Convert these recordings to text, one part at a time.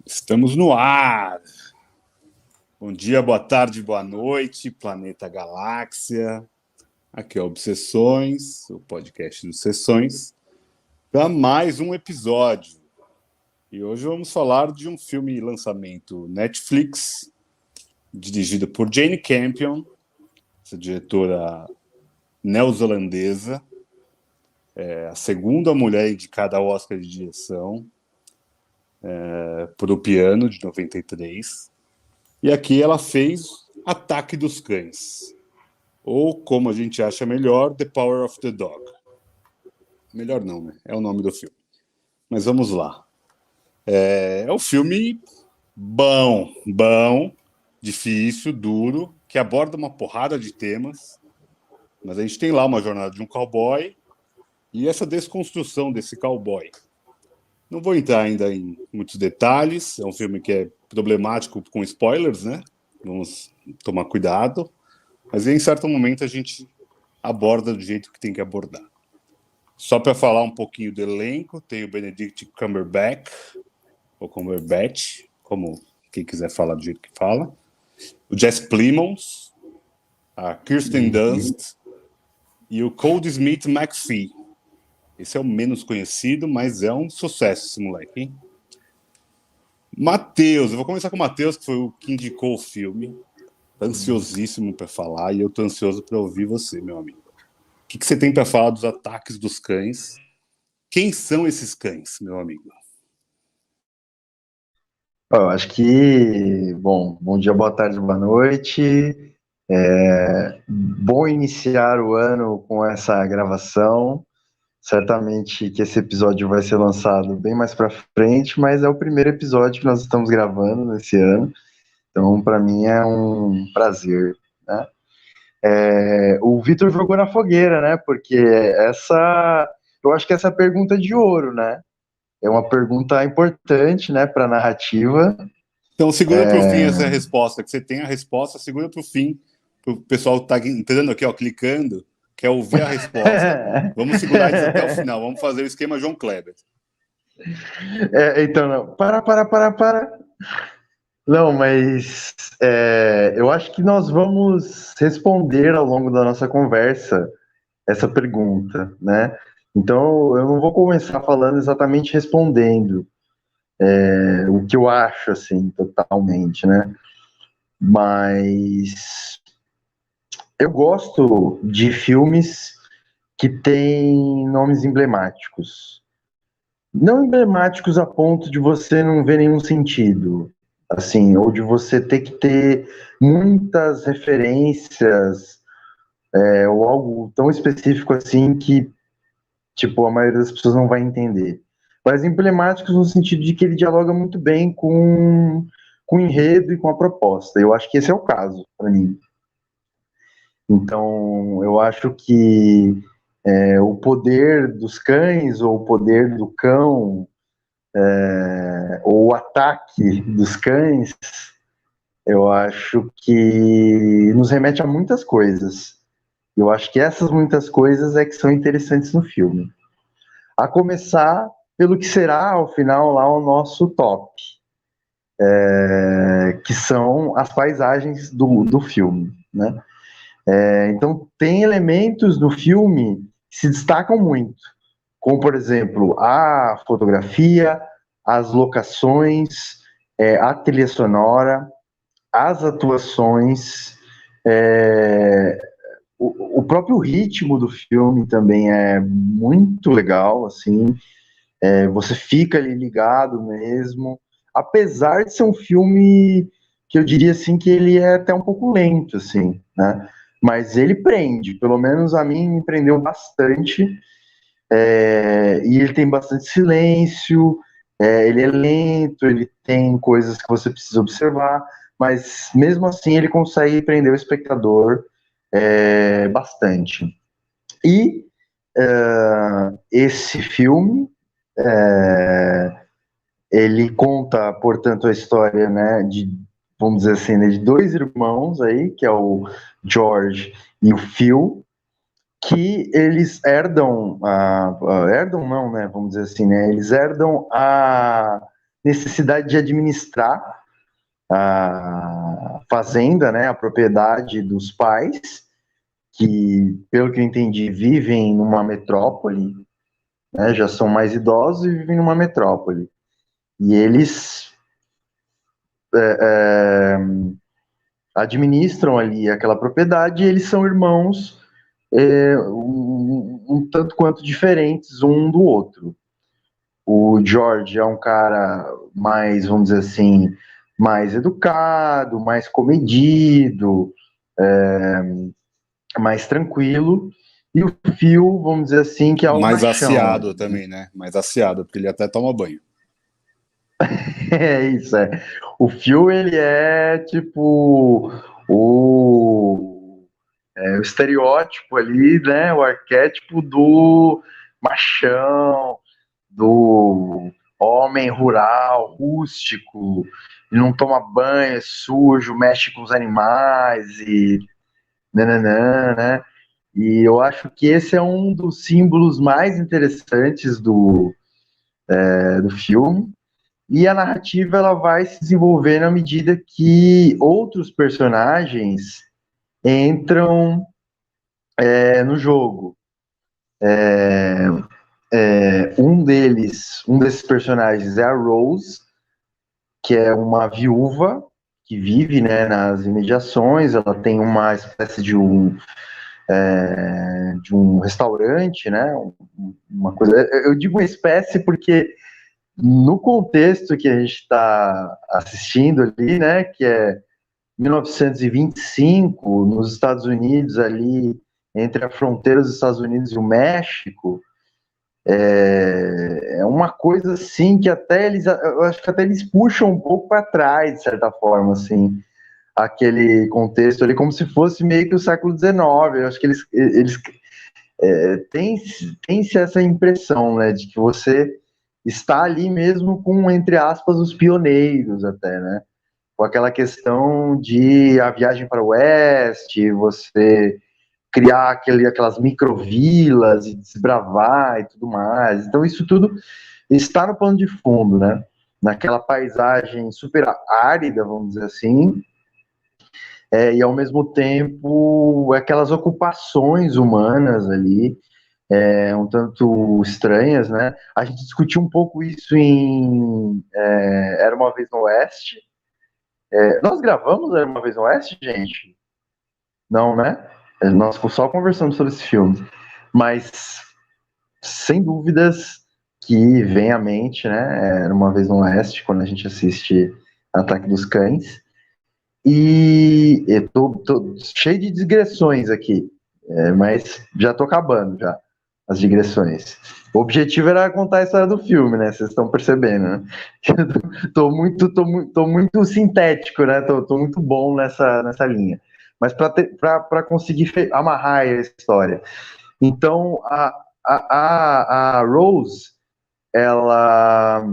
Estamos no ar. Bom dia, boa tarde, boa noite, planeta Galáxia. Aqui é Obsessões, o podcast dos Sessões, para mais um episódio. E hoje vamos falar de um filme lançamento Netflix, dirigido por Jane Campion, essa diretora neozelandesa, a segunda mulher indicada ao Oscar de direção, por O Piano, de 93. E aqui ela fez Ataque dos Cães, ou como a gente acha melhor, The Power of the Dog. Melhor não, né? É o nome do filme. Mas vamos lá. É um filme bom, difícil, duro, que aborda uma porrada de temas, mas a gente tem lá uma jornada de um cowboy e essa desconstrução desse cowboy. Não vou entrar ainda em muitos detalhes, é um filme que é problemático com spoilers, né? Vamos tomar cuidado, mas em certo momento a gente aborda do jeito que tem que abordar. Só para falar um pouquinho do elenco, tem o Benedict Cumberbatch, ou Cumberbatch, como quem quiser falar do jeito que fala, o Jesse Plemons, a Kirsten Dunst e o Cody McPhee. Esse é o menos conhecido, mas é um sucesso esse moleque, hein? Matheus, eu vou começar com o Matheus, que foi o que indicou o filme. Tá ansiosíssimo para falar, e eu tô ansioso para ouvir você, meu amigo. O que você tem para falar dos Ataques dos Cães? Quem são esses cães, meu amigo? Eu acho que, bom dia, boa tarde, boa noite. Bom iniciar o ano com essa gravação. Certamente que esse episódio vai ser lançado bem mais para frente, mas é o primeiro episódio que nós estamos gravando nesse ano. Então, para mim é um prazer, né? O Vitor jogou na fogueira, né? Porque eu acho que essa é a pergunta de ouro, né? É uma pergunta importante, né, para a narrativa. Então, segura para o fim essa resposta, que você tem a resposta, segura para o fim, para o pessoal que está entrando aqui, ó, clicando, quer ouvir a resposta. Vamos segurar isso até o final, vamos fazer o esquema João Kleber. Então, não, para. Não, mas eu acho que nós vamos responder ao longo da nossa conversa essa pergunta, né? Então, eu não vou começar falando exatamente respondendo o que eu acho, assim, totalmente, né? Mas eu gosto de filmes que têm nomes emblemáticos. Não emblemáticos a ponto de você não ver nenhum sentido, assim, ou de você ter que ter muitas referências, ou algo tão específico assim que, tipo, a maioria das pessoas não vai entender. Mas emblemáticos no sentido de que ele dialoga muito bem com o enredo e com a proposta. Eu acho que esse é o caso, para mim. Então, eu acho que o poder dos cães, ou o poder do cão, ou o ataque dos cães, eu acho que nos remete a muitas coisas. Eu acho que essas muitas coisas é que são interessantes no filme. A começar pelo que será, ao final, lá o nosso top, que são as paisagens do filme, né? Então, tem elementos no filme que se destacam muito, como, por exemplo, a fotografia, as locações, a trilha sonora, as atuações, o próprio ritmo do filme também é muito legal, assim, você fica ali ligado mesmo, apesar de ser um filme que eu diria assim que ele é até um pouco lento, assim, né? Mas ele prende, pelo menos a mim me prendeu bastante, e ele tem bastante silêncio, ele é lento, ele tem coisas que você precisa observar, mas mesmo assim ele consegue prender o espectador bastante. E esse filme, ele conta, portanto, a história, né, vamos dizer assim, né, de dois irmãos aí, que é o George e o Phil, que eles herdam não, né, vamos dizer assim, né, eles herdam necessidade de administrar a fazenda, né, a propriedade dos pais, que, pelo que eu entendi, vivem numa metrópole, né, já são mais idosos e vivem numa metrópole. E eles administram ali aquela propriedade e eles são irmãos um tanto quanto diferentes um do outro. O George é um cara mais, vamos dizer assim, mais educado, mais comedido, mais tranquilo. E o Phil, vamos dizer assim, que é o Mais machão. aciado também, né? Mais aciado, porque ele até toma banho. É isso, é. O Phil, ele é tipo o estereótipo ali, né? O arquétipo do machão, do homem rural, rústico, e não toma banho, é sujo, mexe com os animais e nananã, né? E eu acho que esse é um dos símbolos mais interessantes do filme. E a narrativa ela vai se desenvolvendo à medida que outros personagens entram no jogo. Um desses personagens é a Rose, que é uma viúva que vive, né, nas imediações. Ela tem uma espécie de um restaurante, né? Uma coisa. Eu digo uma espécie porque no contexto que a gente está assistindo ali, né, que é 1925, nos Estados Unidos, ali entre a fronteira dos Estados Unidos e o México, é uma coisa assim que até eles, eu acho que até eles puxam um pouco para trás, de certa forma, assim, aquele contexto ali, como se fosse meio que o século XIX. Eu acho que eles tem-se essa impressão, né, de que você está ali mesmo com, entre aspas, os pioneiros até, né? Com aquela questão de a viagem para o oeste, você criar aquelas microvilas e desbravar e tudo mais. Então isso tudo está no plano de fundo, né? Naquela paisagem super árida, vamos dizer assim, e ao mesmo tempo aquelas ocupações humanas ali, um tanto estranhas, né? A gente discutiu um pouco isso em Era Uma Vez no Oeste. Nós gravamos Era Uma Vez no Oeste, gente? Não, né? Nós só conversamos sobre esse filme. Mas, sem dúvidas, que vem à mente, né? Era Uma Vez no Oeste, quando a gente assiste Ataque dos Cães. E eu tô cheio de digressões aqui, mas já tô acabando já as digressões. O objetivo era contar a história do filme, né? Vocês estão percebendo, né? Tô muito sintético, né? Tô muito bom nessa linha. Mas para conseguir amarrar a história. Então, a Rose, ela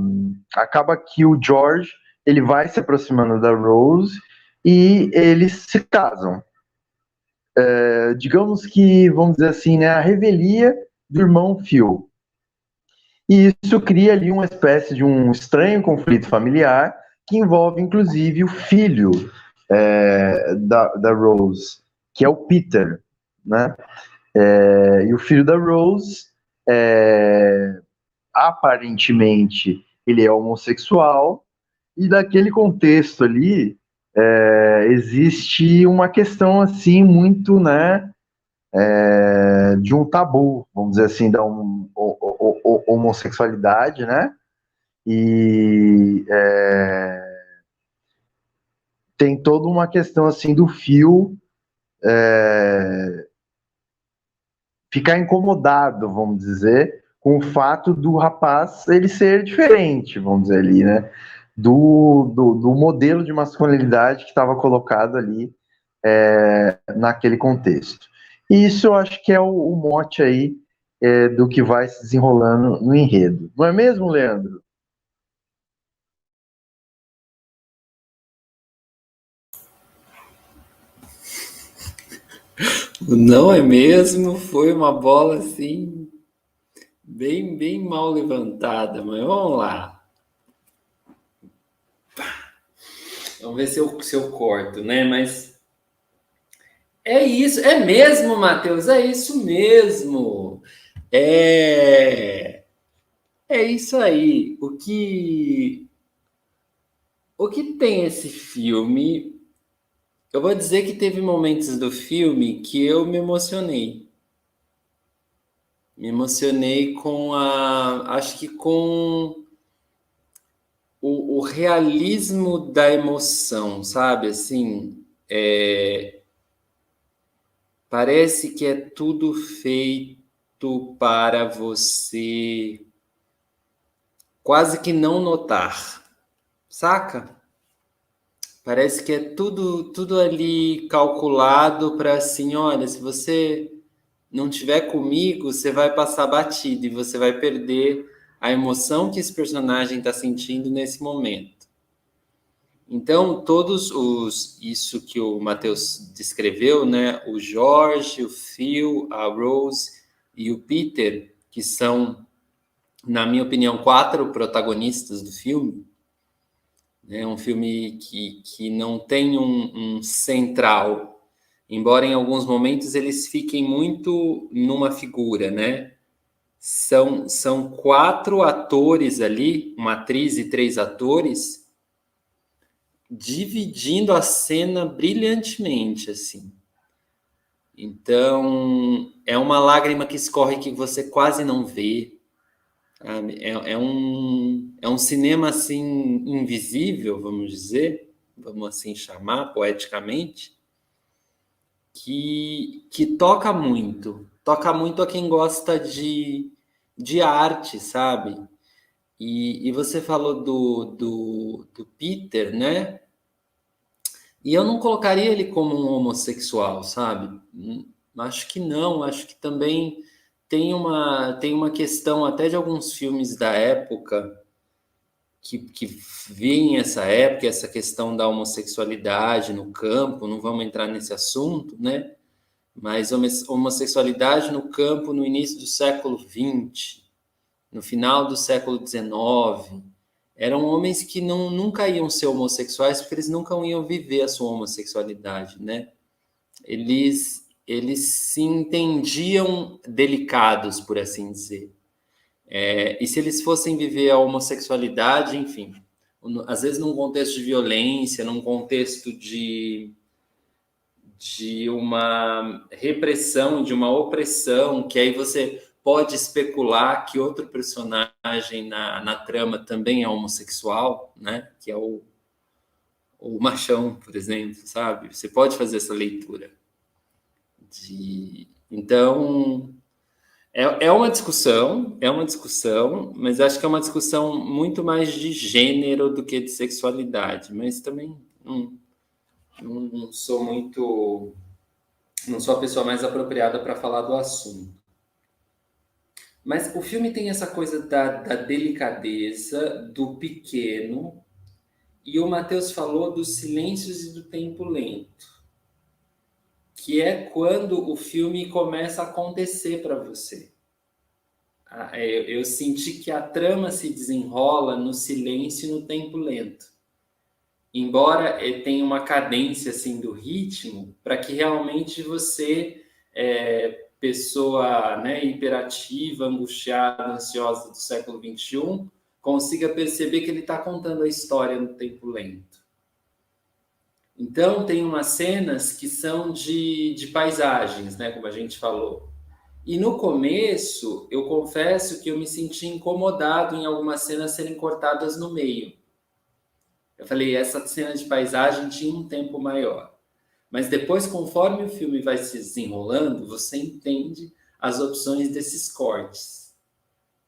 acaba que o George, ele vai se aproximando da Rose e eles se casam. Digamos que, vamos dizer assim, né, a revelia do irmão Phil. E isso cria ali uma espécie de um estranho conflito familiar que envolve, inclusive, o filho da Rose, que é o Peter, né? E o filho da Rose, aparentemente, ele é homossexual, e daquele contexto ali, existe uma questão assim muito, né, de um tabu, vamos dizer assim, da homossexualidade, né? E tem toda uma questão assim do Phil ficar incomodado, vamos dizer, com o fato do rapaz ele ser diferente, vamos dizer ali, né? Do modelo de masculinidade que estava colocado ali naquele contexto. E isso eu acho que é o mote aí do que vai se desenrolando no enredo. Não é mesmo, Leandro? Não é mesmo? Foi uma bola assim, bem mal levantada, mas vamos lá. Vamos ver se eu corto, né? Mas é isso, é mesmo, Matheus, é isso mesmo. É, é isso aí. O que tem esse filme? Eu vou dizer que teve momentos do filme que eu me emocionei. Me emocionei acho que com o realismo da emoção, sabe? Assim, parece que é tudo feito para você quase que não notar, saca? Parece que é tudo ali calculado para assim, olha, se você não tiver comigo, você vai passar batido e você vai perder a emoção que esse personagem está sentindo nesse momento. Então, isso que o Matheus descreveu, né? O Jorge, o Phil, a Rose e o Peter, que são, na minha opinião, 4 protagonistas do filme, né? Um filme que não tem um central, embora em alguns momentos eles fiquem muito numa figura, né? São 4 atores ali, uma atriz e 3 atores, dividindo a cena brilhantemente, assim. Então, é uma lágrima que escorre que você quase não vê. Sabe? É um cinema, assim, invisível, vamos dizer, vamos assim chamar, poeticamente, que toca muito a quem gosta de arte, sabe? E você falou do Peter, né? E eu não colocaria ele como um homossexual, sabe? Acho que não, acho que também tem uma questão até de alguns filmes da época que veem essa época, essa questão da homossexualidade no campo, não vamos entrar nesse assunto, né? Mas homossexualidade no campo no início do século XX, no final do século XIX, eram homens que nunca iam ser homossexuais porque eles nunca iam viver a sua homossexualidade, né? Eles se entendiam delicados, por assim dizer. E se eles fossem viver a homossexualidade, enfim, às vezes num contexto de violência, num contexto de uma repressão, de uma opressão, que aí você pode especular que outro personagem na trama também é homossexual, né? Que é o Machão, por exemplo, sabe? Você pode fazer essa leitura. Então, é uma discussão, mas acho que é uma discussão muito mais de gênero do que de sexualidade. Mas também não sou muito, não sou a pessoa mais apropriada para falar do assunto. Mas o filme tem essa coisa da delicadeza, do pequeno, e o Matheus falou dos silêncios e do tempo lento, que é quando o filme começa a acontecer para você. Eu senti que a trama se desenrola no silêncio e no tempo lento. Embora tenha uma cadência assim do ritmo, para que realmente você, pessoa, né, hiperativa, angustiada, ansiosa do século XXI, consiga perceber que ele está contando a história no tempo lento. Então, tem umas cenas que são de paisagens, né, como a gente falou. E no começo, eu confesso que eu me senti incomodado em algumas cenas serem cortadas no meio. Eu falei, essa cena de paisagem tinha um tempo maior. Mas depois, conforme o filme vai se desenrolando, você entende as opções desses cortes.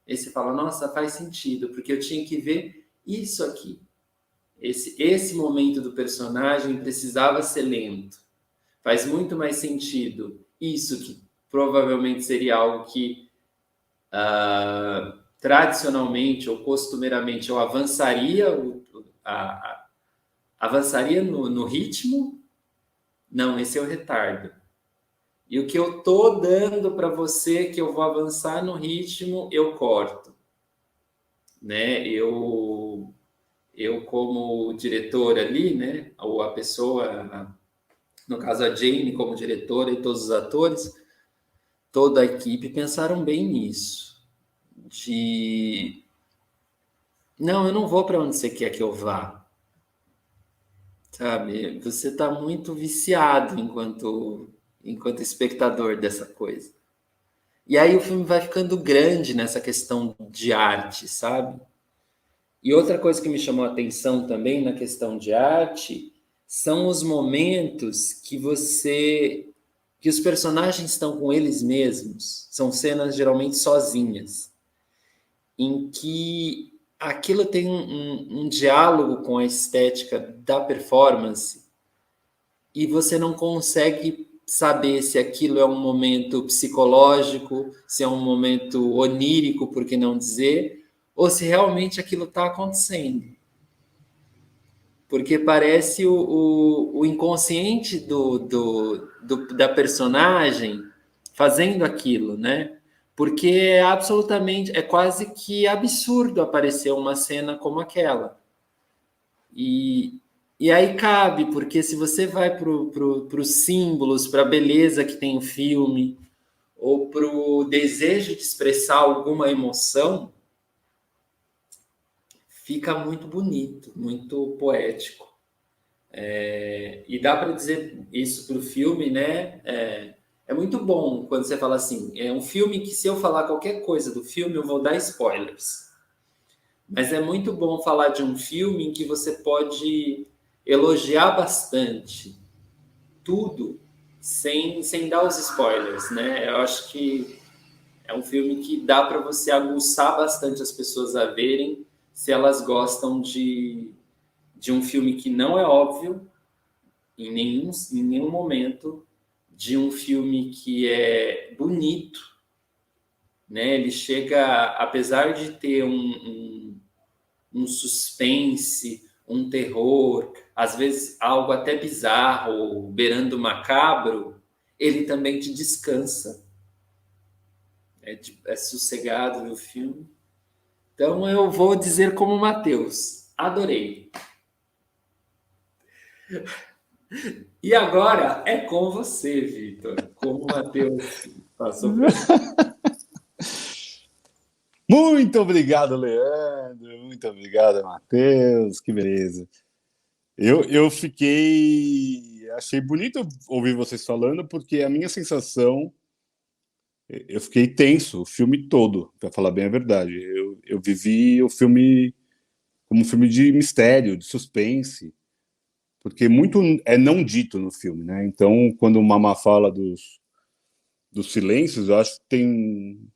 E você fala, nossa, faz sentido, porque eu tinha que ver isso aqui. Esse momento do personagem precisava ser lento. Faz muito mais sentido isso que provavelmente seria algo que tradicionalmente ou costumeiramente eu avançaria no ritmo. Não, esse é o retardo. E o que eu tô dando para você que eu vou avançar no ritmo, eu corto, né? Eu eu como diretor ali, né, ou a pessoa, no caso a Jane como diretora e todos os atores, toda a equipe pensaram bem nisso, de não, eu não vou para onde você quer que eu vá, sabe? Você está muito viciado enquanto espectador dessa coisa. E aí o filme vai ficando grande nessa questão de arte, sabe? E outra coisa que me chamou a atenção também na questão de arte são os momentos que os personagens estão com eles mesmos. São cenas geralmente sozinhas, em que aquilo tem um diálogo com a estética da performance e você não consegue saber se aquilo é um momento psicológico, se é um momento onírico, por que não dizer, ou se realmente aquilo está acontecendo. Porque parece o inconsciente da personagem fazendo aquilo, né? Porque é absolutamente, é quase que absurdo aparecer uma cena como aquela. E aí cabe, porque se você vai para os símbolos, para a beleza que tem o filme, ou para o desejo de expressar alguma emoção, fica muito bonito, muito poético. E dá para dizer isso para o filme, né? É muito bom quando você fala assim, é um filme que se eu falar qualquer coisa do filme, eu vou dar spoilers. Mas é muito bom falar de um filme em que você pode elogiar bastante tudo sem dar os spoilers, né? Eu acho que é um filme que dá para você aguçar bastante as pessoas a verem se elas gostam de um filme que não é óbvio em nenhum momento, de um filme que é bonito, né? Ele chega, apesar de ter um suspense, um terror, às vezes algo até bizarro, beirando macabro, ele também te descansa. É sossegado no filme. Então eu vou dizer como Matheus, adorei. E agora é com você, Vitor, como o Matheus passou para mim. Muito obrigado, Leandro. Muito obrigado, Matheus. Que beleza. Eu fiquei. Achei bonito ouvir vocês falando, porque a minha sensação. Eu fiquei tenso o filme todo, para falar bem a verdade. Eu vivi o filme como um filme de mistério, de suspense, porque muito é não dito no filme, né? Então, quando o Mama fala dos silêncios, eu acho que tem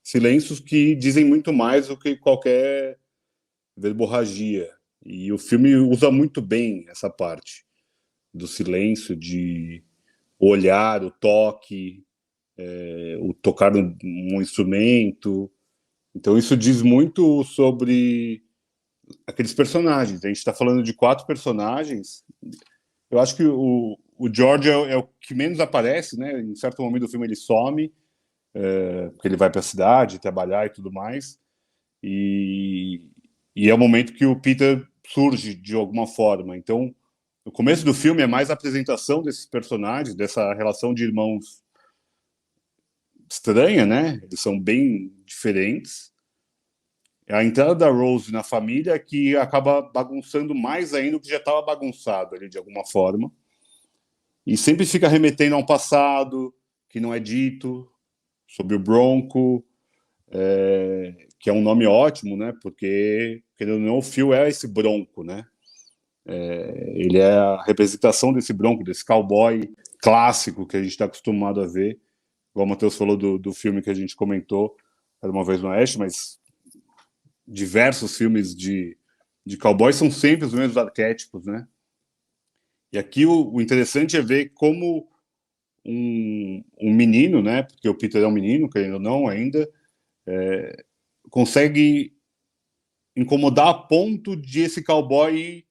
silêncios que dizem muito mais do que qualquer verborragia. E o filme usa muito bem essa parte do silêncio, de o olhar, o toque, o tocar um instrumento. Então isso diz muito sobre aqueles personagens. A gente está falando de 4 personagens. Eu acho que o George é o que menos aparece, né? Em certo momento do filme ele some, porque ele vai para a cidade trabalhar e tudo mais. E é o momento que o Peter surge de alguma forma. Então, no começo do filme é mais a apresentação desses personagens, dessa relação de irmãos estranha, né? Eles são bem diferentes. A entrada da Rose na família que acaba bagunçando mais ainda o que já estava bagunçado ali de alguma forma. E sempre fica remetendo a um passado que não é dito, sobre o Bronco, que é um nome ótimo, né? Porque, querendo ou não, o Phil é esse Bronco, né? Ele é a representação desse Bronco, desse cowboy clássico que a gente está acostumado a ver. Igual o Matheus falou do filme que a gente comentou, Era Uma Vez no Oeste, mas diversos filmes de cowboy são sempre os mesmos arquétipos, né? E aqui o interessante é ver como um menino, né? Porque o Peter é um menino, querendo ou não, ainda, consegue incomodar a ponto de esse cowboy ir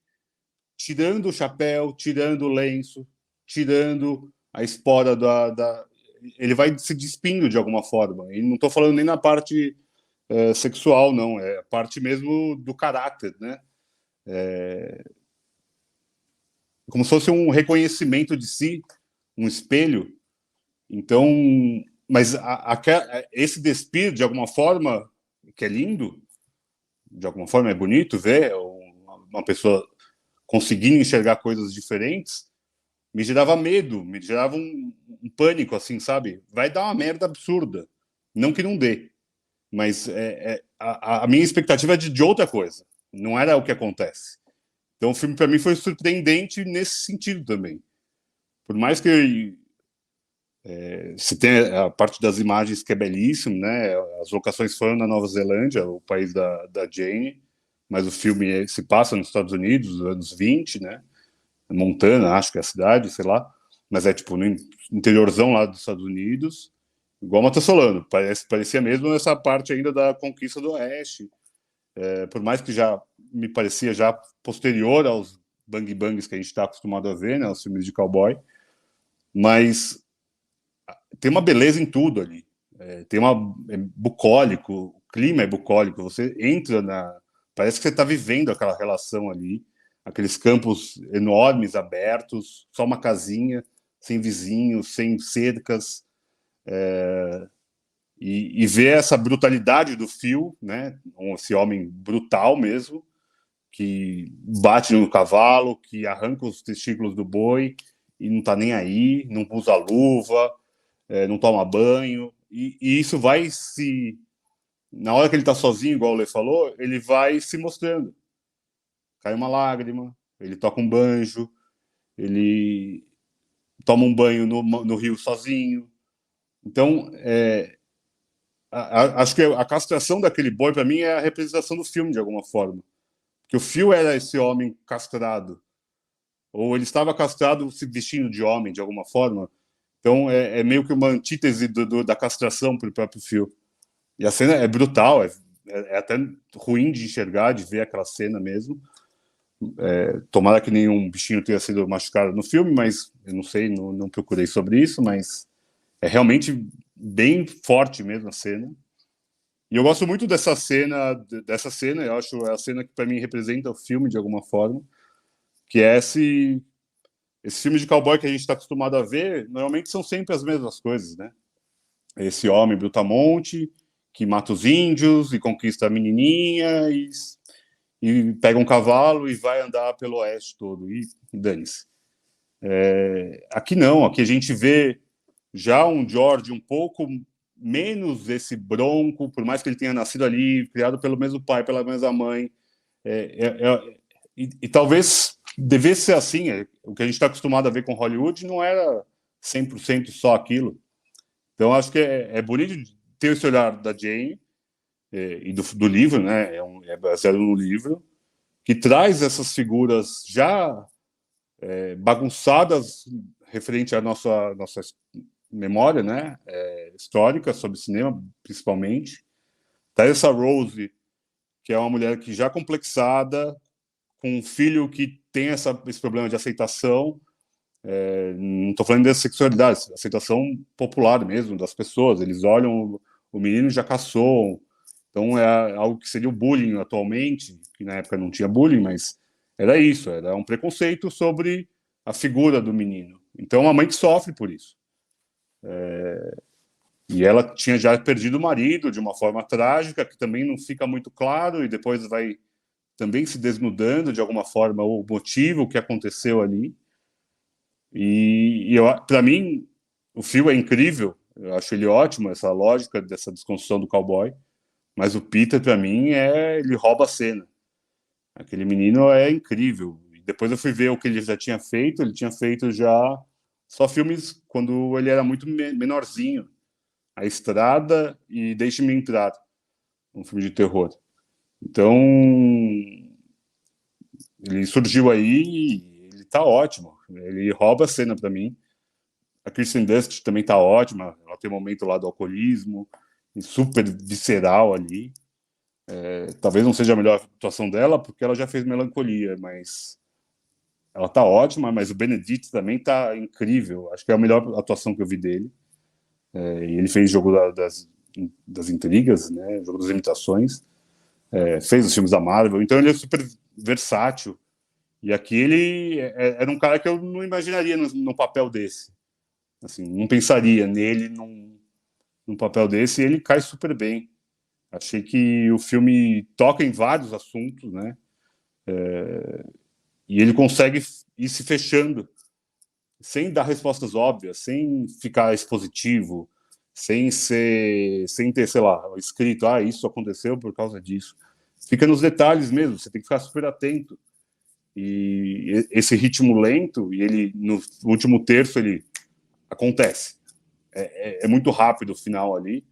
tirando o chapéu, tirando o lenço, tirando a espora ele vai se despindo de alguma forma. E não estou falando nem na parte sexual, não. É a parte mesmo do caráter, né? como se fosse um reconhecimento de si, um espelho. Então, mas esse despir, de alguma forma, que é lindo, de alguma forma é bonito ver uma pessoa conseguindo enxergar coisas diferentes, me gerava medo, me gerava um pânico, assim, sabe? Vai dar uma merda absurda. Não que não dê, mas a minha expectativa é de outra coisa. Não era o que acontece. Então o filme, para mim, foi surpreendente nesse sentido também. Por mais que se tem a parte das imagens que é belíssimo, né? As locações foram na Nova Zelândia, o país da Jane, mas o filme se passa nos Estados Unidos, nos anos 20, né? Montana, acho que é a cidade, sei lá, mas é tipo no interiorzão lá dos Estados Unidos, igual Mata Solano, parecia mesmo essa parte ainda da conquista do Oeste, por mais que já me parecia já posterior aos bang bangs que a gente está acostumado a ver, né, os filmes de cowboy, mas tem uma beleza em tudo ali, é bucólico, o clima é bucólico, você entra parece que você está vivendo aquela relação ali, aqueles campos enormes, abertos, só uma casinha, sem vizinhos, sem cercas, e ver essa brutalidade do Phil, né? Esse homem brutal mesmo, que bate no cavalo, que arranca os testículos do boi e não está nem aí, não usa luva, não toma banho, e isso vai na hora que ele está sozinho, igual o Lê falou, ele vai se mostrando. Cai uma lágrima, ele toca um banjo, ele toma um banho no rio sozinho. Então, acho que a castração daquele boi, para mim, é a representação do filme, de alguma forma. Porque o Phil era esse homem castrado, ou ele estava castrado se vestindo de homem, de alguma forma. Então, é meio que uma antítese da castração para o próprio Phil. E a cena é brutal, é até ruim de enxergar, de ver aquela cena mesmo. Tomara que nenhum bichinho tenha sido machucado no filme, mas eu não sei, não procurei sobre isso, mas é realmente bem forte mesmo a cena. E eu gosto muito dessa cena, eu acho a cena que para mim representa o filme de alguma forma, que é esse filme de cowboy que a gente está acostumado a ver, normalmente são sempre as mesmas coisas, né? Esse homem brutamonte que mata os índios e conquista a menininha e pega um cavalo e vai andar pelo oeste todo, e dane-se. Aqui não, aqui a gente vê já um George um pouco menos esse bronco, por mais que ele tenha nascido ali, criado pelo mesmo pai, pela mesma mãe, e talvez devesse ser assim, o que a gente está acostumado a ver com Hollywood não era 100% só aquilo. Então acho que é bonito ter esse olhar da Jane, e do livro, né? É baseado no livro, que traz essas figuras já bagunçadas referente à nossa memória, né? Histórica sobre cinema, principalmente. Traz essa Rose, que é uma mulher que já complexada, com um filho que tem esse problema de aceitação. Não estou falando de sexualidade, aceitação popular mesmo das pessoas. Eles olham o menino já caçou. Então é algo que seria o bullying atualmente, que na época não tinha bullying, mas era isso, era um preconceito sobre a figura do menino. Então uma mãe que sofre por isso. E ela tinha já perdido o marido de uma forma trágica, que também não fica muito claro, e depois vai também se desnudando de alguma forma o motivo, o que aconteceu ali. E para mim, o filme é incrível, eu acho ele ótimo, essa lógica dessa desconstrução do cowboy. Mas o Peter, para mim, ele rouba a cena. Aquele menino é incrível. E depois eu fui ver o que ele já tinha feito. Ele tinha feito já só filmes quando ele era muito menorzinho. A Estrada e Deixe-me Entrar, um filme de terror. Então, ele surgiu aí e ele tá ótimo. Ele rouba a cena para mim. A Kristen Dunst também tá ótima. Ela tem um momento lá do alcoolismo, super visceral ali. Talvez não seja a melhor atuação dela, porque ela já fez Melancolia, mas ela tá ótima, mas o Benedict também tá incrível. Acho que é a melhor atuação que eu vi dele. E ele fez Jogo das Intrigas, né? Jogo das Imitações. Fez os filmes da Marvel, então ele é super versátil. E aqui ele era um cara que eu não imaginaria no papel desse. Assim, não pensaria nele num papel desse, e ele cai super bem. Achei que o filme toca em vários assuntos, né? E ele consegue ir se fechando, sem dar respostas óbvias, sem ficar expositivo, sem ter, sei lá, escrito, isso aconteceu por causa disso. Fica nos detalhes mesmo, você tem que ficar super atento. E esse ritmo lento, e ele, no último terço, ele acontece. É muito rápido o final ali,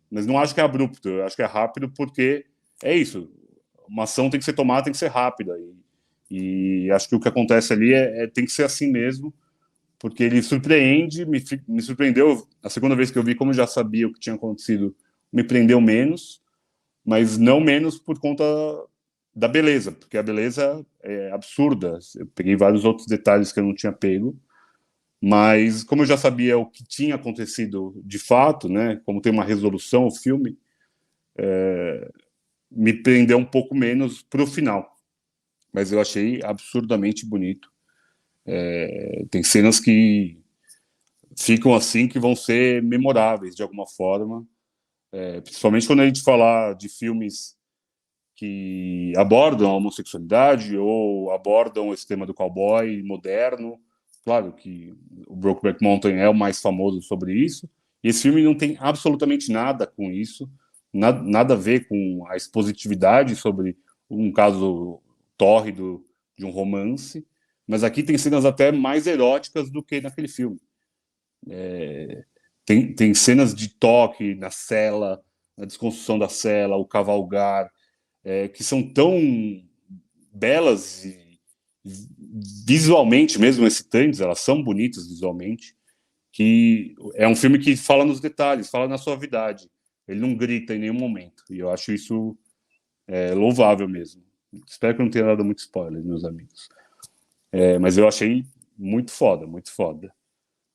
mas não acho que é abrupto, eu acho que é rápido porque é isso, uma ação tem que ser tomada, tem que ser rápida, e acho que o que acontece ali tem que ser assim mesmo, porque ele surpreende, me surpreendeu, a segunda vez que eu vi, como eu já sabia o que tinha acontecido, me prendeu menos, mas não menos por conta da beleza, porque a beleza é absurda, eu peguei vários outros detalhes que eu não tinha pego, mas como eu já sabia o que tinha acontecido de fato, né, como tem uma resolução o filme, me prendeu um pouco menos para o final, mas eu achei absurdamente bonito. Tem cenas que ficam assim, que vão ser memoráveis de alguma forma, principalmente quando a gente falar de filmes que abordam a homossexualidade ou abordam esse tema do cowboy moderno. Claro que o Brokeback Mountain é o mais famoso sobre isso, e esse filme não tem absolutamente nada com isso, nada a ver com a expositividade sobre um caso tórrido de um romance, mas aqui tem cenas até mais eróticas do que naquele filme. Tem cenas de toque na cela, a desconstrução da cela, o cavalgar, que são tão belas e visualmente mesmo excitantes, elas são bonitas visualmente, que é um filme que fala nos detalhes, fala na suavidade, ele não grita em nenhum momento, e eu acho isso louvável mesmo. Espero que não tenha dado muito spoiler, meus amigos. Mas eu achei muito foda, muito foda.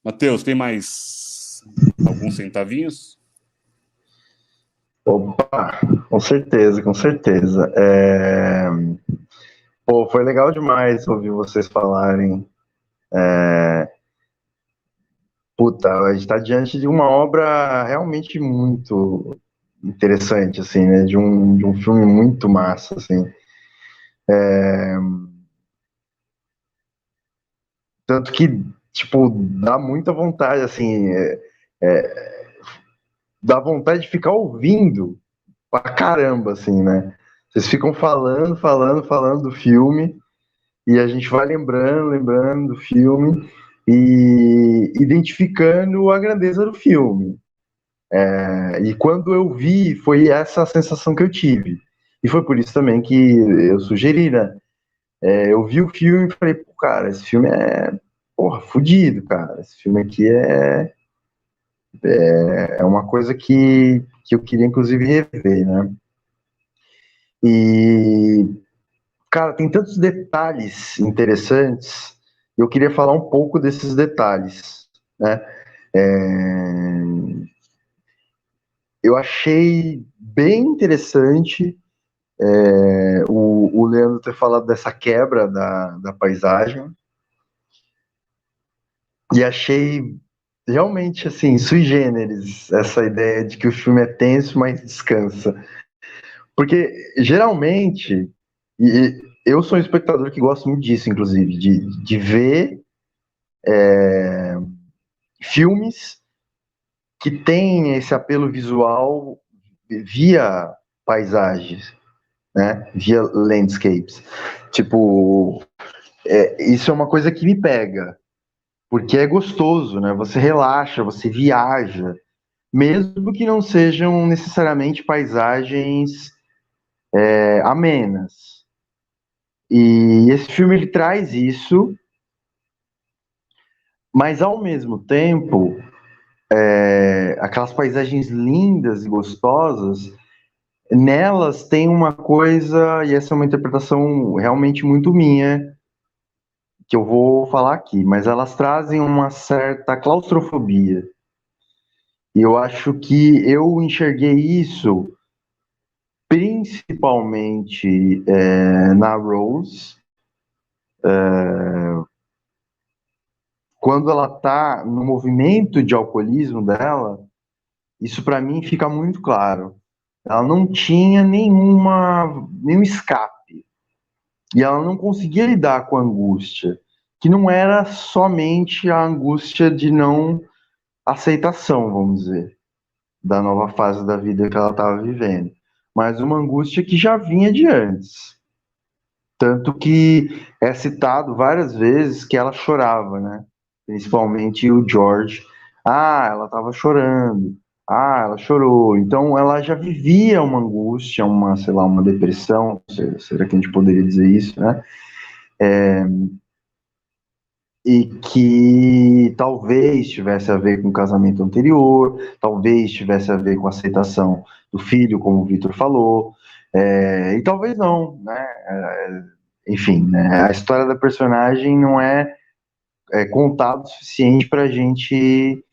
Matheus, tem mais alguns centavinhos? Opa, com certeza, com certeza. Pô, foi legal demais ouvir vocês falarem. Puta, a gente está diante de uma obra realmente muito interessante, assim, né? De um filme muito massa, assim. Tanto que, tipo, dá muita vontade, assim, dá vontade de ficar ouvindo pra caramba, assim, né? Vocês ficam falando do filme, e a gente vai lembrando do filme, e identificando a grandeza do filme. E quando eu vi, foi essa a sensação que eu tive. E foi por isso também que eu sugeri, né? Eu vi o filme e falei, pô, cara, esse filme porra, fudido, cara. Esse filme aqui é uma coisa que eu queria, inclusive, rever, né? E, cara, tem tantos detalhes interessantes, eu queria falar um pouco desses detalhes, né? Eu achei bem interessante o Leandro ter falado dessa quebra da paisagem, e achei realmente, assim, sui generis, essa ideia de que o filme é tenso, mas descansa. Porque, geralmente, e eu sou um espectador que gosta muito disso, inclusive, de ver filmes que têm esse apelo visual via paisagens, né? Via landscapes. Tipo, isso é uma coisa que me pega, porque é gostoso, né? Você relaxa, você viaja, mesmo que não sejam necessariamente paisagens amenas. E esse filme ele traz isso, mas ao mesmo tempo, aquelas paisagens lindas e gostosas, nelas tem uma coisa, e essa é uma interpretação realmente muito minha, que eu vou falar aqui, mas elas trazem uma certa claustrofobia. E eu acho que eu enxerguei isso principalmente na Rose, quando ela tá no movimento de alcoolismo dela, isso para mim fica muito claro. Ela não tinha nenhum escape. E ela não conseguia lidar com a angústia, que não era somente a angústia de não aceitação, vamos dizer, da nova fase da vida que ela estava vivendo, mas uma angústia que já vinha de antes. Tanto que é citado várias vezes que ela chorava, né? Principalmente o George. Ah, ela estava chorando. Ah, ela chorou. Então ela já vivia uma angústia, sei lá, uma depressão. Será que a gente poderia dizer isso, né? E que talvez tivesse a ver com o casamento anterior, talvez tivesse a ver com a aceitação do filho, como o Vitor falou, e talvez não, né? Enfim, né? A história da personagem não é contada o suficiente para a gente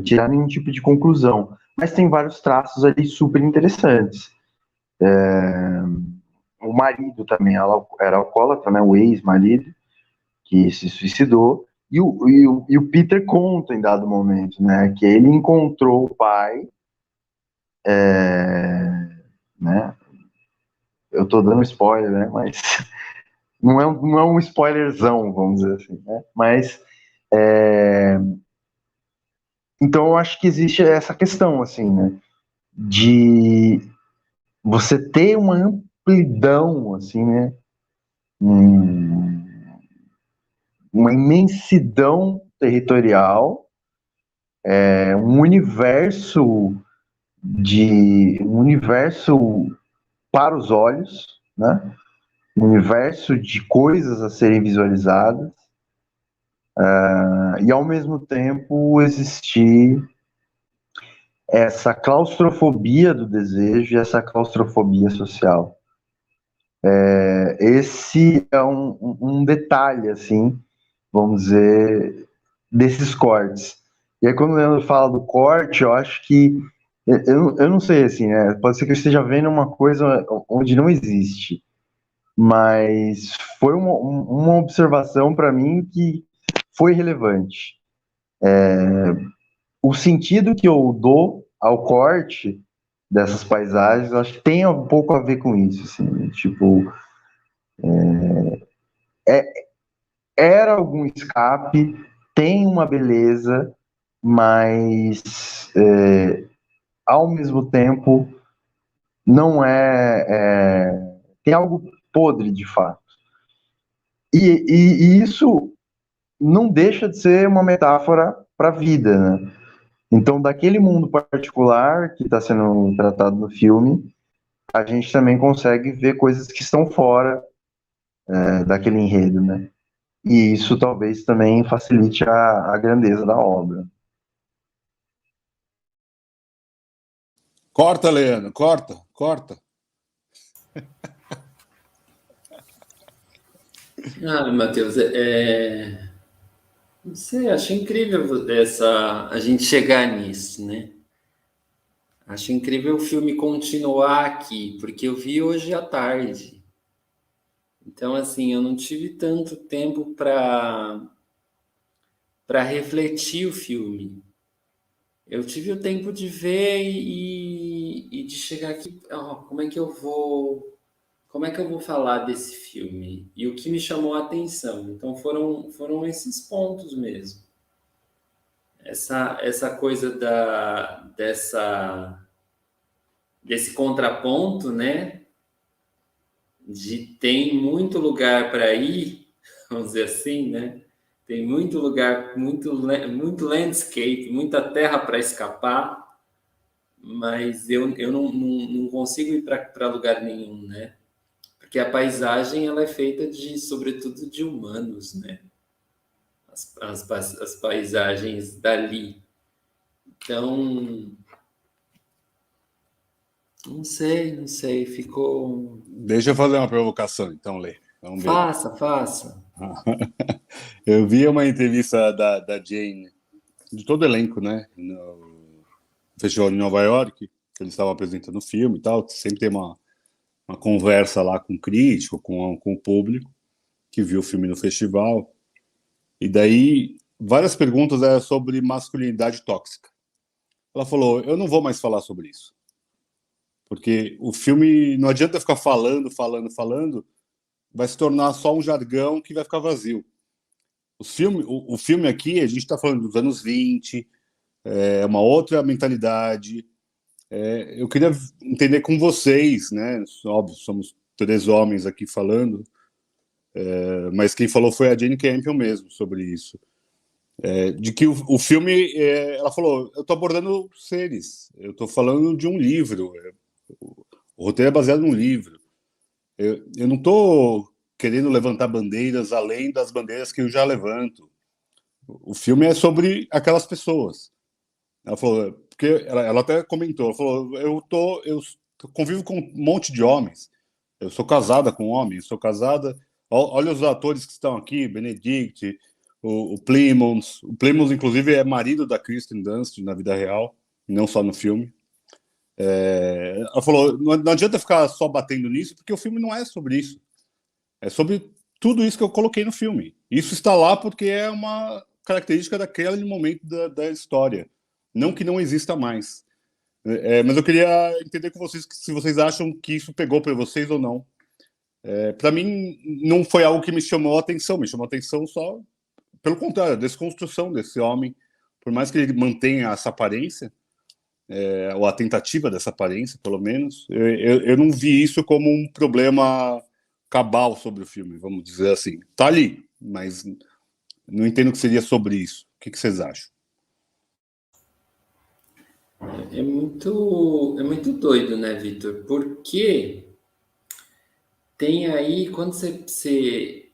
tirar nenhum tipo de conclusão, mas tem vários traços ali super interessantes. O marido também ela era alcoólatra, né? O ex-marido, que se suicidou, e o Peter conta em dado momento, né, que ele encontrou o pai, né, eu tô dando spoiler, né, mas não é um spoilerzão, vamos dizer assim, né, mas, então eu acho que existe essa questão, assim, né, de você ter uma amplidão, assim, né, uma imensidão territorial, um universo para os olhos, né? Um universo de coisas a serem visualizadas, e ao mesmo tempo existir essa claustrofobia do desejo e essa claustrofobia social. Esse é um detalhe, assim, vamos dizer, desses cortes. E aí, quando o Leandro fala do corte, eu acho que eu não sei, assim, né? Pode ser que eu esteja vendo uma coisa onde não existe, mas foi uma observação para mim que foi relevante. O sentido que eu dou ao corte dessas paisagens, eu acho que tem um pouco a ver com isso, assim, tipo, era algum escape, tem uma beleza, mas ao mesmo tempo não tem algo podre de fato. E isso não deixa de ser uma metáfora para a vida, né? Então, daquele mundo particular que está sendo tratado no filme, a gente também consegue ver coisas que estão fora daquele enredo, né? E isso talvez também facilite a grandeza da obra. Corta, Leandro, corta. Ah, Matheus, não sei, acho incrível a gente chegar nisso, né? Acho incrível o filme continuar aqui, porque eu vi hoje à tarde. Então, assim, eu não tive tanto tempo para refletir o filme. Eu tive o tempo de ver e de chegar aqui, como é que eu vou falar desse filme? E o que me chamou a atenção. Então foram esses pontos mesmo. Essa coisa desse contraponto, né? De tem muito lugar para ir, vamos dizer assim, né? Tem muito lugar, muito landscape, muita terra para escapar, mas eu não consigo ir para lugar nenhum, né? Porque a paisagem ela é feita sobretudo, de humanos, né? As paisagens dali. Então, não sei, ficou... Deixa eu fazer uma provocação, então, Lê. Vamos ver. Faça. Eu vi uma entrevista da Jane, de todo o elenco, né? No Festival de Nova York, que eles estavam apresentando o filme e tal, sempre tem uma conversa lá com o crítico, com o público que viu o filme no festival. E daí, várias perguntas eram sobre masculinidade tóxica. Ela falou, eu não vou mais falar sobre isso. Porque o filme, não adianta ficar falando, vai se tornar só um jargão que vai ficar vazio. O filme aqui, a gente está falando dos anos 20, é uma outra mentalidade. Eu queria entender com vocês, né? Óbvio, somos 3 homens aqui falando, mas quem falou foi a Jane Campion mesmo sobre isso. De que o filme, ela falou, eu estou abordando seres, eu estou falando de um livro, o roteiro é baseado num livro. Eu não estou querendo levantar bandeiras além das bandeiras que eu já levanto. O filme é sobre aquelas pessoas. Ela falou, porque ela até comentou, ela falou, eu convivo com um monte de homens. Eu sou casada com homens, sou casada. Olha os atores que estão aqui, Benedict, o Plymouth. O Plymouth, inclusive, é marido da Kristen Dunst na vida real, não só no filme. Ela falou, não adianta ficar só batendo nisso, porque o filme não é sobre isso. É sobre tudo isso que eu coloquei no filme. Isso está lá porque é uma característica daquele momento da história. Não que não exista mais. Mas eu queria entender com vocês se vocês acham que isso pegou para vocês ou não. Para mim, não foi algo que me chamou a atenção. Me chamou a atenção só, pelo contrário, a desconstrução desse homem. Por mais que ele mantenha essa aparência, ou a tentativa dessa aparência, pelo menos, eu não vi isso como um problema cabal sobre o filme, vamos dizer assim. Tá ali, mas não entendo o que seria sobre isso. O que vocês acham? É muito doido, né, Vitor? Porque tem aí, quando você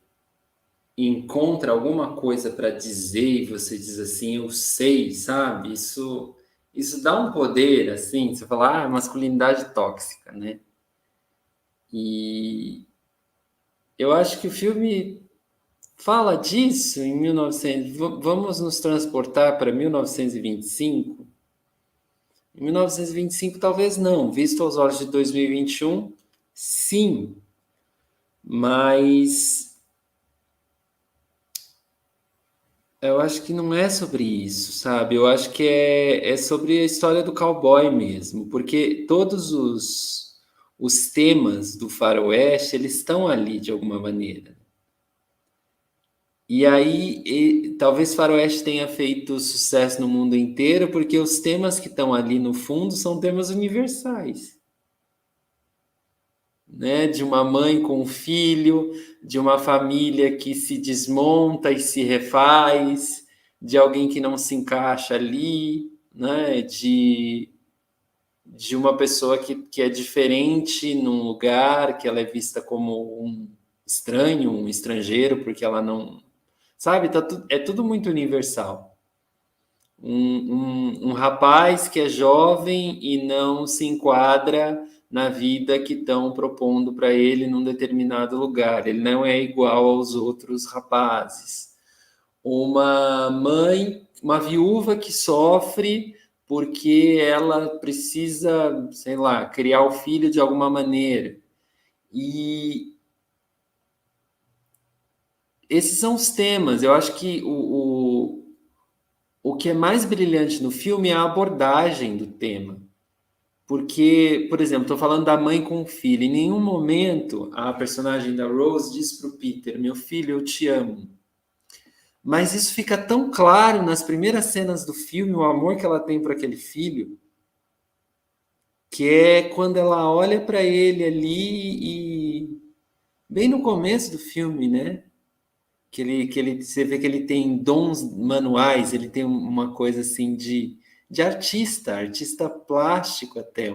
encontra alguma coisa para dizer e você diz assim, eu sei, sabe? Isso dá um poder, assim, você fala, masculinidade tóxica, né? E eu acho que o filme fala disso em 1900. Vamos nos transportar para 1925. Em 1925, talvez não. Visto aos olhos de 2021, sim. Mas eu acho que não é sobre isso, sabe? Eu acho que é sobre a história do cowboy mesmo. Porque todos os temas do faroeste, eles estão ali de alguma maneira. E aí, talvez Faroeste tenha feito sucesso no mundo inteiro, porque os temas que estão ali no fundo são temas universais, né? De uma mãe com um filho, de uma família que se desmonta e se refaz, de alguém que não se encaixa ali, né? De uma pessoa que é diferente num lugar, que ela é vista como um estranho, um estrangeiro, porque ela não. Sabe, é tudo muito universal. Um rapaz que é jovem e não se enquadra na vida que estão propondo para ele num determinado lugar. Ele não é igual aos outros rapazes. Uma mãe, uma viúva que sofre porque ela precisa, sei lá, criar o filho de alguma maneira. E esses são os temas. Eu acho que o que é mais brilhante no filme é a abordagem do tema. Porque, por exemplo, estou falando da mãe com o filho. Em nenhum momento a personagem da Rose diz para o Peter, meu filho, eu te amo. Mas isso fica tão claro nas primeiras cenas do filme, o amor que ela tem por aquele filho, que é quando ela olha para ele ali e bem no começo do filme, né? Você vê que ele tem dons manuais, ele tem uma coisa assim de artista plástico até,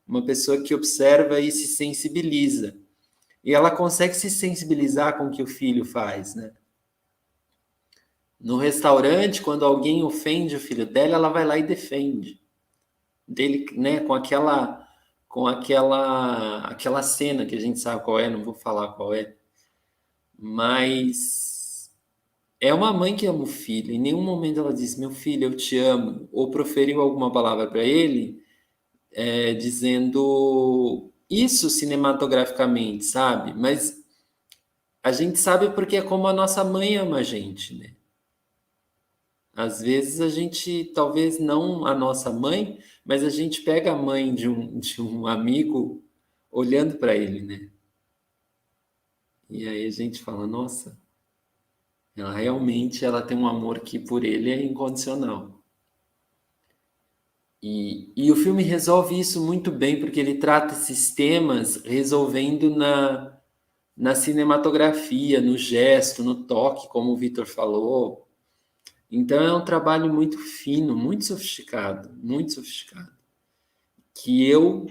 uma pessoa que observa e se sensibiliza. E ela consegue se sensibilizar com o que o filho faz, né? No restaurante, quando alguém ofende o filho dela, ela vai lá e defende. Dele, né, aquela cena que a gente sabe qual é, não vou falar qual é, mas é uma mãe que ama o filho. Em nenhum momento ela diz, meu filho, eu te amo, ou proferiu alguma palavra para ele dizendo isso cinematograficamente, sabe? Mas a gente sabe porque é como a nossa mãe ama a gente, né? Às vezes a gente, talvez não a nossa mãe, mas a gente pega a mãe de um amigo olhando para ele, né? E aí a gente fala, nossa, ela tem um amor que por ele é incondicional. E o filme resolve isso muito bem, porque ele trata esses temas resolvendo na cinematografia, no gesto, no toque, como o Vitor falou. Então é um trabalho muito fino, muito sofisticado, que eu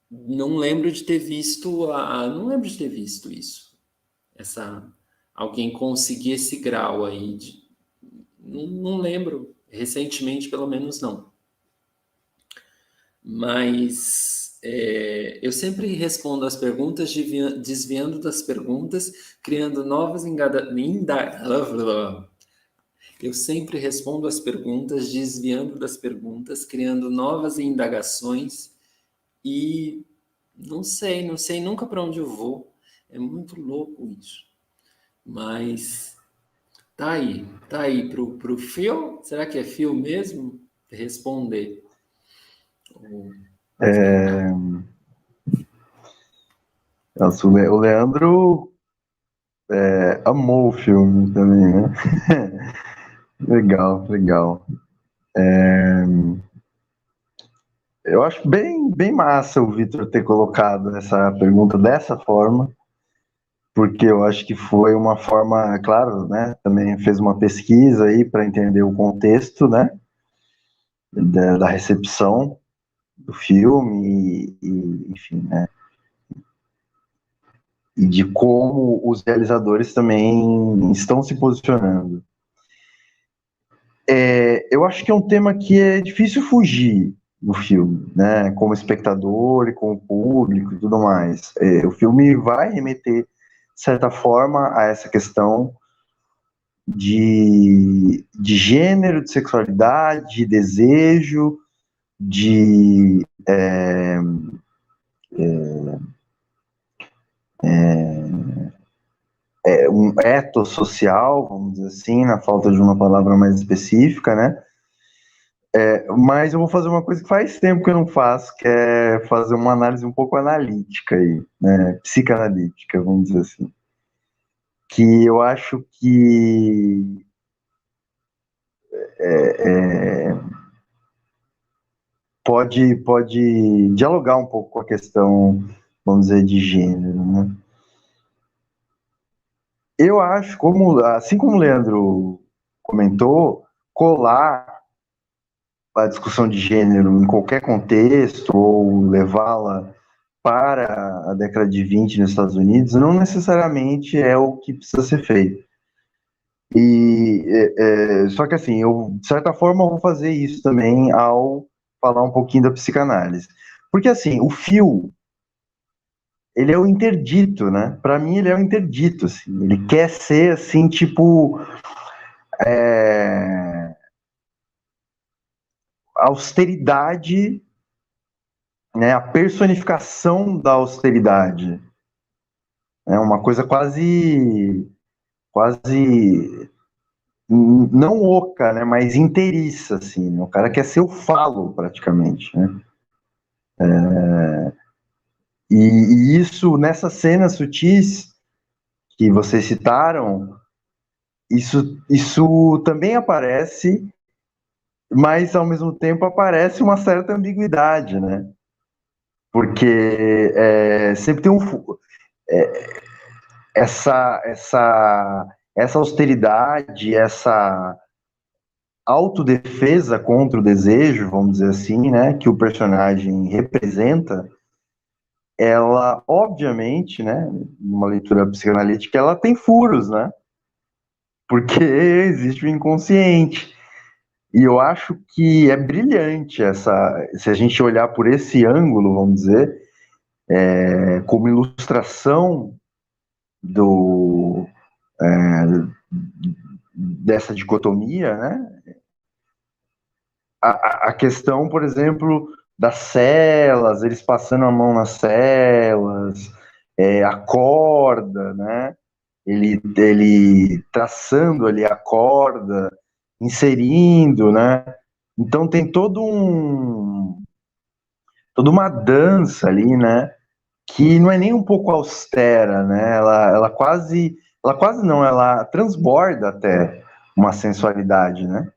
não lembro de ter visto, não lembro de ter visto isso, alguém conseguir esse grau aí não lembro, recentemente pelo menos não. Mas eu sempre respondo as perguntas desviando das perguntas, criando novas Eu sempre respondo as perguntas, desviando das perguntas, criando novas indagações e não sei nunca para onde eu vou. É muito louco isso. Mas tá aí pro Phil? Será que é Phil mesmo? Responder. Nossa, o Leandro amou o filme também, né? Legal. Eu acho bem massa o Vitor ter colocado essa pergunta dessa forma, porque eu acho que foi uma forma, claro, né? Também fez uma pesquisa aí para entender o contexto, né? Da recepção do filme, enfim, né? E de como os realizadores também estão se posicionando. Eu acho que é um tema que é difícil fugir no filme, né? Como espectador e como público e tudo mais. O filme vai remeter, de certa forma, a essa questão de gênero, de sexualidade, de desejo, de um ethos social, vamos dizer assim, na falta de uma palavra mais específica, né? Mas eu vou fazer uma coisa que faz tempo que eu não faço, que é fazer uma análise um pouco analítica aí, né? Psicanalítica, vamos dizer assim. Que eu acho que pode dialogar um pouco com a questão, vamos dizer, de gênero, né? Eu acho, assim como o Leandro comentou, colar a discussão de gênero em qualquer contexto ou levá-la para a década de 20 nos Estados Unidos não necessariamente é o que precisa ser feito. Só que assim, eu de certa forma eu vou fazer isso também ao falar um pouquinho da psicanálise. Porque assim, o Phil, ele é o interdito, né? Para mim ele é o interdito, assim. Ele quer ser assim, tipo, a austeridade, né? A personificação da austeridade. É uma coisa quase não oca, né, mas inteiriça, assim, né? O cara quer ser o falo, praticamente, né? E isso, nessas cenas sutis que vocês citaram, isso também aparece, mas ao mesmo tempo aparece uma certa ambiguidade, né? Porque sempre tem essa austeridade, essa autodefesa contra o desejo, vamos dizer assim, né, que o personagem representa, ela, obviamente, né, numa leitura psicanalítica, ela tem furos, né, porque existe o inconsciente. E eu acho que é brilhante se a gente olhar por esse ângulo, vamos dizer, como ilustração do, é, dessa dicotomia, né, a questão, por exemplo, das celas, eles passando a mão nas celas, a corda, né? Ele traçando ali a corda, inserindo, né? Então tem toda uma dança ali, né? Que não é nem um pouco austera, né? Ela quase não, ela transborda até uma sensualidade, né?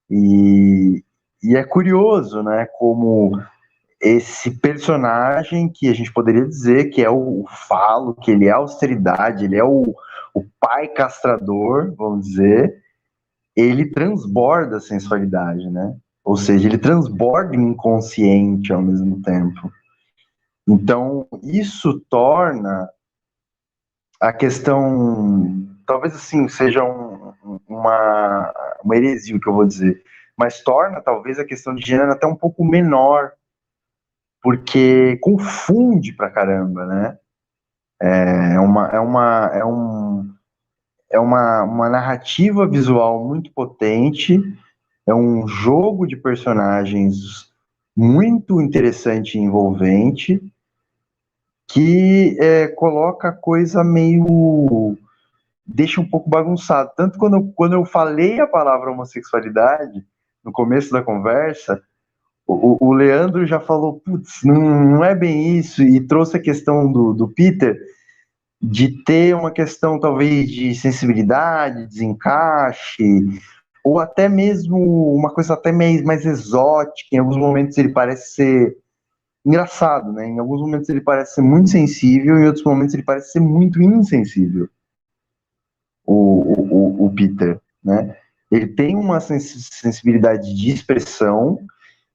E, e é curioso, né? Como esse personagem que a gente poderia dizer que é o falo, que ele é a austeridade, ele é o pai castrador, vamos dizer, ele transborda a sensualidade, né? Ou seja, ele transborda o inconsciente ao mesmo tempo. Então, isso torna a questão, talvez assim, seja uma heresia o que eu vou dizer, mas torna talvez a questão de gênero até um pouco menor, porque confunde pra caramba, né? É uma narrativa visual muito potente, é um jogo de personagens muito interessante e envolvente, que coloca a coisa meio... deixa um pouco bagunçado. Tanto quando eu falei a palavra homossexualidade, no começo da conversa, o Leandro já falou, putz, não é bem isso, e trouxe a questão do Peter, de ter uma questão talvez de sensibilidade, desencaixe, ou até mesmo uma coisa até mais exótica. Em alguns momentos ele parece ser engraçado, né? Em alguns momentos ele parece ser muito sensível, em outros momentos ele parece ser muito insensível, o Peter, né? Ele tem uma sensibilidade de expressão,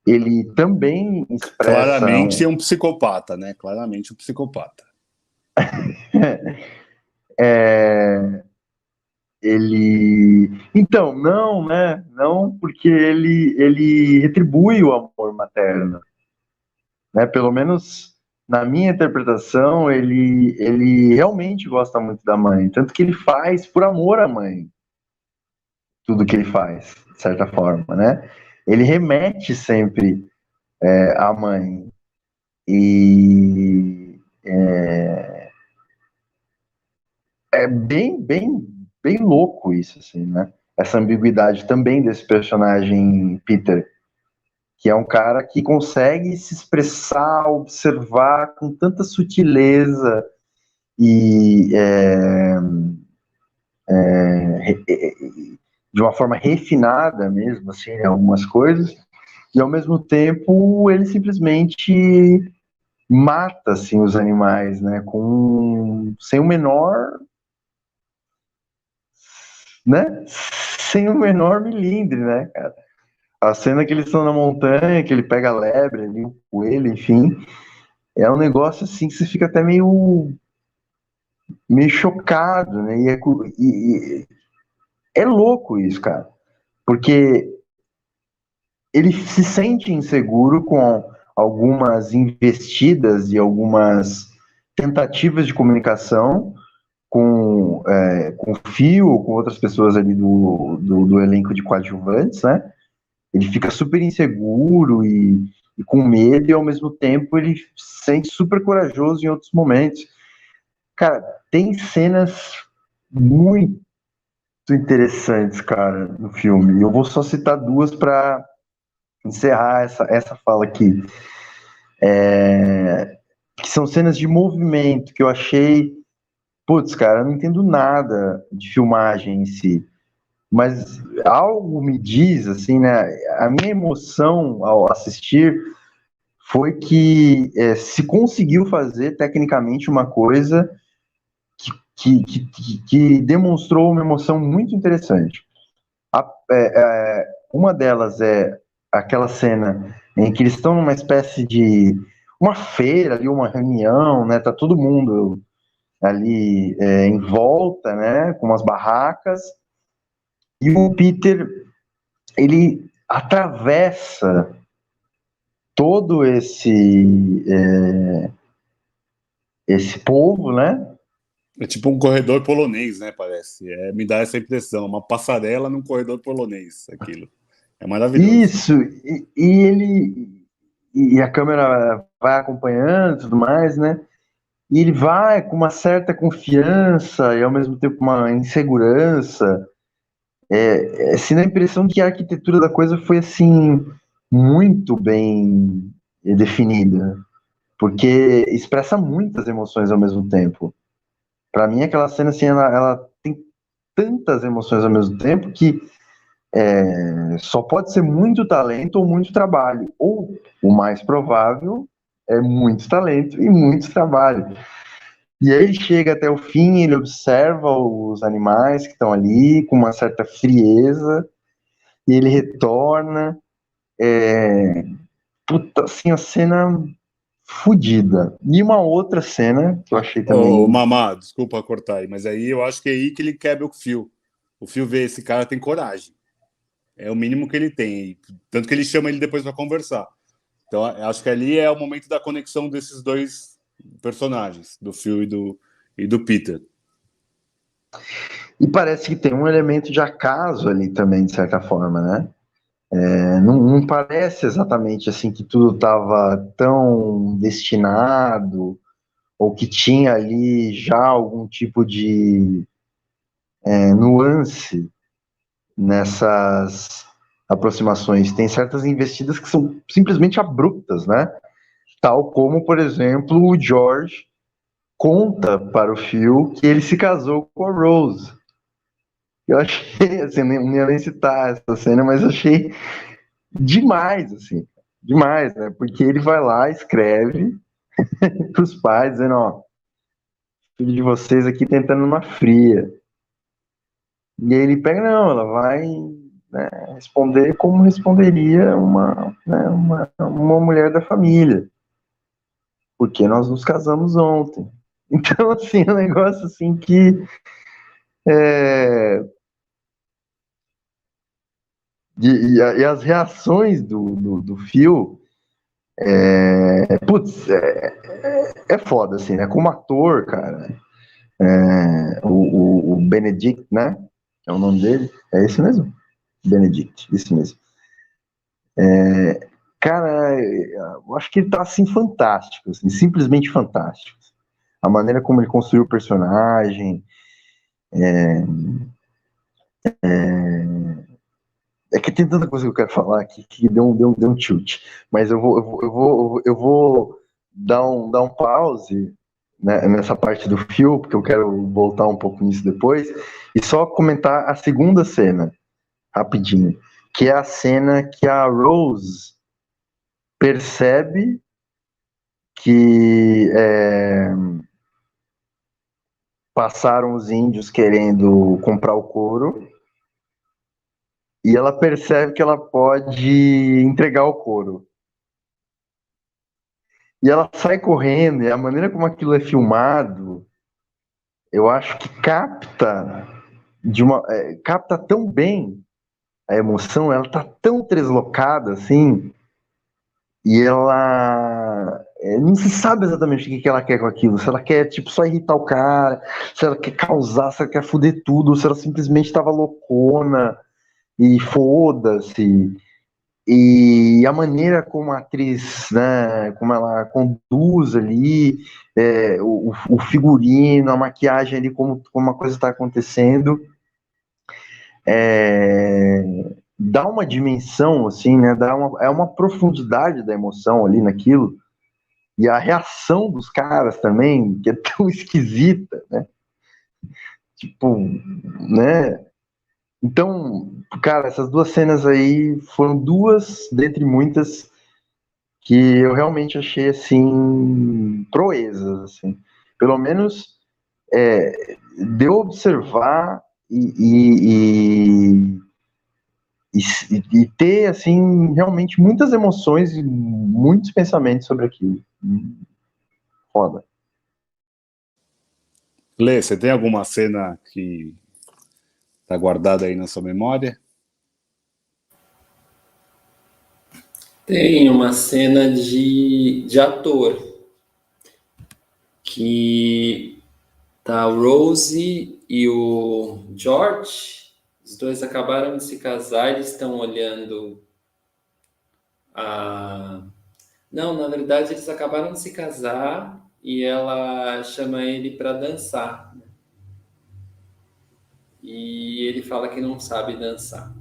ele também expressa Claramente é um psicopata, né? Claramente um psicopata. Então, não, né? Não, porque ele retribui o amor materno, né? Pelo menos na minha interpretação, ele realmente gosta muito da mãe, tanto que ele faz por amor à mãe, tudo que ele faz, de certa forma, né? Ele remete sempre à mãe. E é bem louco isso, assim, né? Essa ambiguidade também desse personagem Peter, que é um cara que consegue se expressar, observar com tanta sutileza e de uma forma refinada mesmo, assim, em algumas coisas, e ao mesmo tempo ele simplesmente mata assim os animais, né, sem o menor, né, sem o menor milindre, né, cara. A cena que eles estão na montanha, que ele pega a lebre ali, o coelho, enfim, é um negócio assim que você fica até meio chocado, né? É louco isso, cara, porque ele se sente inseguro com algumas investidas e algumas tentativas de comunicação com o Fio, com outras pessoas ali do elenco de coadjuvantes, né? Ele fica super inseguro e com medo, e ao mesmo tempo ele se sente super corajoso em outros momentos. Cara, tem cenas muito interessantes, cara, no filme. Eu vou só citar duas para encerrar essa fala aqui. Que são cenas de movimento que eu achei. Putz, cara, eu não entendo nada de filmagem em si, mas algo me diz, assim, né? A minha emoção ao assistir foi que se conseguiu fazer tecnicamente uma coisa que demonstrou uma emoção muito interessante. Uma delas é aquela cena em que eles estão numa espécie de uma feira ali, uma reunião, né? Tá todo mundo ali em volta, né? Com umas barracas, e o Peter ele atravessa todo esse povo, né? É tipo um corredor polonês, né? Parece. Me dá essa impressão. Uma passarela num corredor polonês, aquilo. É maravilhoso. Isso, e e a câmera vai acompanhando e tudo mais, né? E ele vai com uma certa confiança e ao mesmo tempo uma insegurança. Assim, dá a impressão de que a arquitetura da coisa foi assim muito bem definida, porque expressa muitas emoções ao mesmo tempo. Para mim, aquela cena assim, ela tem tantas emoções ao mesmo tempo que só pode ser muito talento ou muito trabalho. Ou o mais provável é muito talento e muito trabalho. E aí ele chega até o fim, ele observa os animais que estão ali com uma certa frieza, e ele retorna. Puta, assim, a cena fodida. E uma outra cena que eu achei Ô, também. Mamá, desculpa cortar aí, mas aí eu acho que é aí que ele quebra o fio. O fio vê, esse cara tem coragem. É o mínimo que ele tem. Tanto que ele chama ele depois para conversar. Então, eu acho que ali é o momento da conexão desses dois personagens, do Phil e do Peter. E parece que tem um elemento de acaso ali também, de certa forma, né? Não parece exatamente assim que tudo estava tão destinado, ou que tinha ali já algum tipo de nuance nessas aproximações. Tem certas investidas que são simplesmente abruptas, né? Tal como, por exemplo, o George conta para o Phil que ele se casou com a Rose. Eu achei, assim, não ia nem citar essa cena, mas achei demais, assim, demais, né? Porque ele vai lá, escreve para os pais, dizendo, ó, filho de vocês aqui tentando uma fria. E aí ele pega, não, ela vai, né, responder como responderia uma mulher da família, porque nós nos casamos ontem. Então, assim, é um negócio assim que é, e as reações do Phil, putz, é foda, assim, né? Como ator, cara, o Benedict, né? É o nome dele? É esse mesmo? Benedict, isso mesmo. Cara, eu acho que ele tá, assim, fantástico, assim, simplesmente fantástico. A maneira como ele construiu o personagem, é que tem tanta coisa que eu quero falar aqui que deu um tilt. Mas eu vou dar um pause, né, nessa parte do fio, porque eu quero voltar um pouco nisso depois, e só comentar a segunda cena, rapidinho, que é a cena que a Rose percebe que passaram os índios querendo comprar o couro, e ela percebe que ela pode entregar o couro. E ela sai correndo, e a maneira como aquilo é filmado, eu acho que capta tão bem a emoção, ela tá tão deslocada assim, e ela não se sabe exatamente o que que ela quer com aquilo, se ela quer tipo só irritar o cara, se ela quer causar, se ela quer foder tudo, ou se ela simplesmente tava loucona e foda-se. E a maneira como a atriz, né, como ela conduz ali, o figurino, a maquiagem ali, como a coisa está acontecendo, é, dá uma dimensão, assim, né, é uma profundidade da emoção ali naquilo, e a reação dos caras também, que é tão esquisita, né, tipo, né, então, cara, essas duas cenas aí foram duas dentre muitas que eu realmente achei assim proezas, assim. Pelo menos deu observar e ter assim realmente muitas emoções e muitos pensamentos sobre aquilo. Foda. Lê, você tem alguma cena que tá guardada aí na sua memória? Tem uma cena de ator que tá o Rose e o George. Os dois acabaram de se casar, eles estão olhando a, Não, na verdade, eles acabaram de se casar e ela chama ele para dançar. E ele fala que não sabe dançar.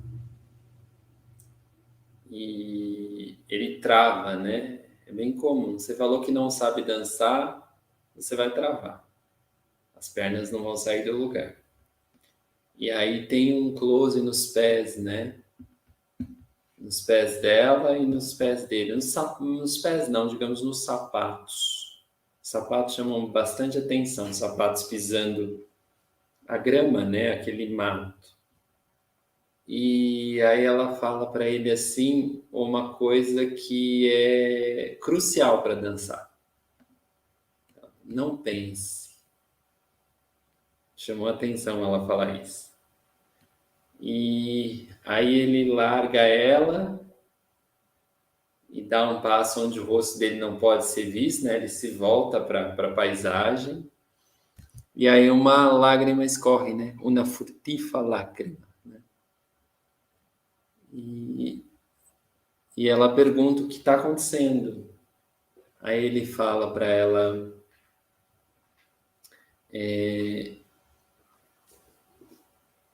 E ele trava, né? É bem comum. Você falou que não sabe dançar, você vai travar. As pernas não vão sair do lugar. E aí tem um close nos pés, né? Nos pés dela e nos pés dele. Nos pés não, digamos nos sapatos. Os sapatos chamam bastante atenção, os sapatos pisando a grama, né? Aquele mato. E aí ela fala para ele assim uma coisa que é crucial para dançar. Não pense. Chamou atenção ela falar isso. E aí ele larga ela e dá um passo onde o rosto dele não pode ser visto, né? Ele se volta para a paisagem. E aí uma lágrima escorre, né? Una furtiva lágrima. Né? E ela pergunta o que está acontecendo. Aí ele fala para ela,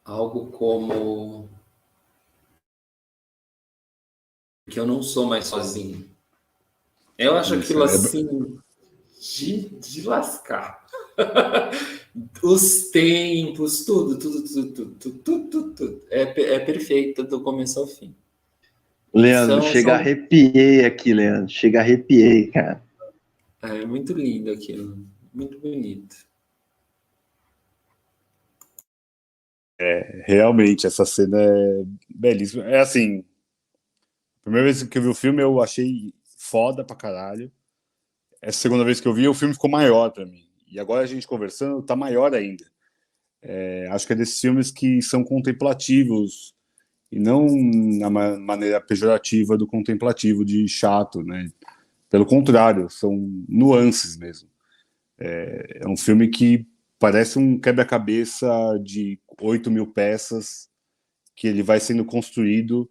algo como que eu não sou mais sozinho. Eu acho aquilo assim de lascar. Os tempos, tudo. É perfeito do começo ao fim. Leandro, chega a arrepiei aqui, Leandro. Chega a arrepiei, cara. É muito lindo aquilo. Muito bonito. Realmente, essa cena é belíssima. É assim, a primeira vez que eu vi o filme, eu achei foda pra caralho. Essa segunda vez que eu vi, o filme ficou maior pra mim. E agora a gente conversando, tá maior ainda. Acho que é desses filmes que são contemplativos e não na maneira pejorativa do contemplativo, de chato, né? Pelo contrário, são nuances mesmo. É um filme que parece um quebra-cabeça de 8.000 peças que ele vai sendo construído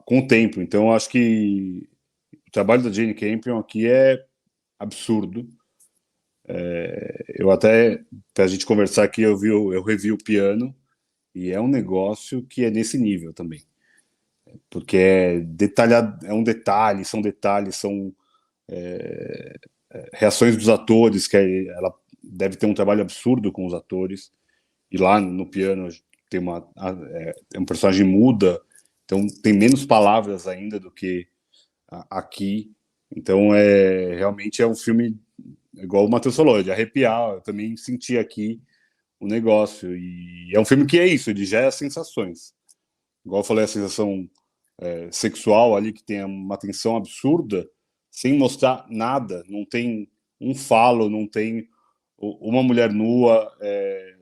com o tempo. Então, eu acho que o trabalho da Jane Campion aqui é absurdo. Eu até, para a gente conversar aqui, eu revi o Piano, e é um negócio que é nesse nível também. Porque é detalhado, é um detalhe, são detalhes, são reações dos atores, que ela deve ter um trabalho absurdo com os atores. E lá no Piano tem um personagem muda, então tem menos palavras ainda do que aqui. Então realmente é um filme, igual o Matheus falou, de arrepiar. Eu também senti aqui o negócio. E é um filme que é isso, ele gera sensações. Igual eu falei, a sensação sexual ali, que tem uma tensão absurda, sem mostrar nada. Não tem um falo, não tem uma mulher nua.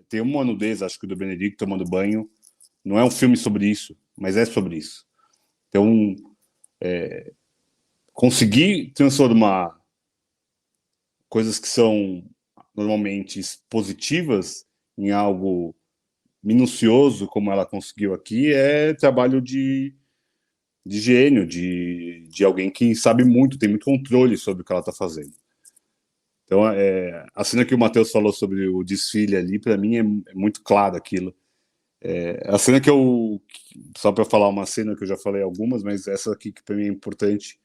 Tem uma nudez, acho que do Benedict tomando banho. Não é um filme sobre isso, mas é sobre isso. Então, conseguir transformar coisas que são normalmente positivas em algo minucioso, como ela conseguiu aqui, é trabalho de gênio, de alguém que sabe muito, tem muito controle sobre o que ela está fazendo. Então, a cena que o Matheus falou sobre o desfile ali, para mim, é muito claro aquilo. A cena que só para falar uma cena que eu já falei algumas, mas essa aqui que para mim é importante,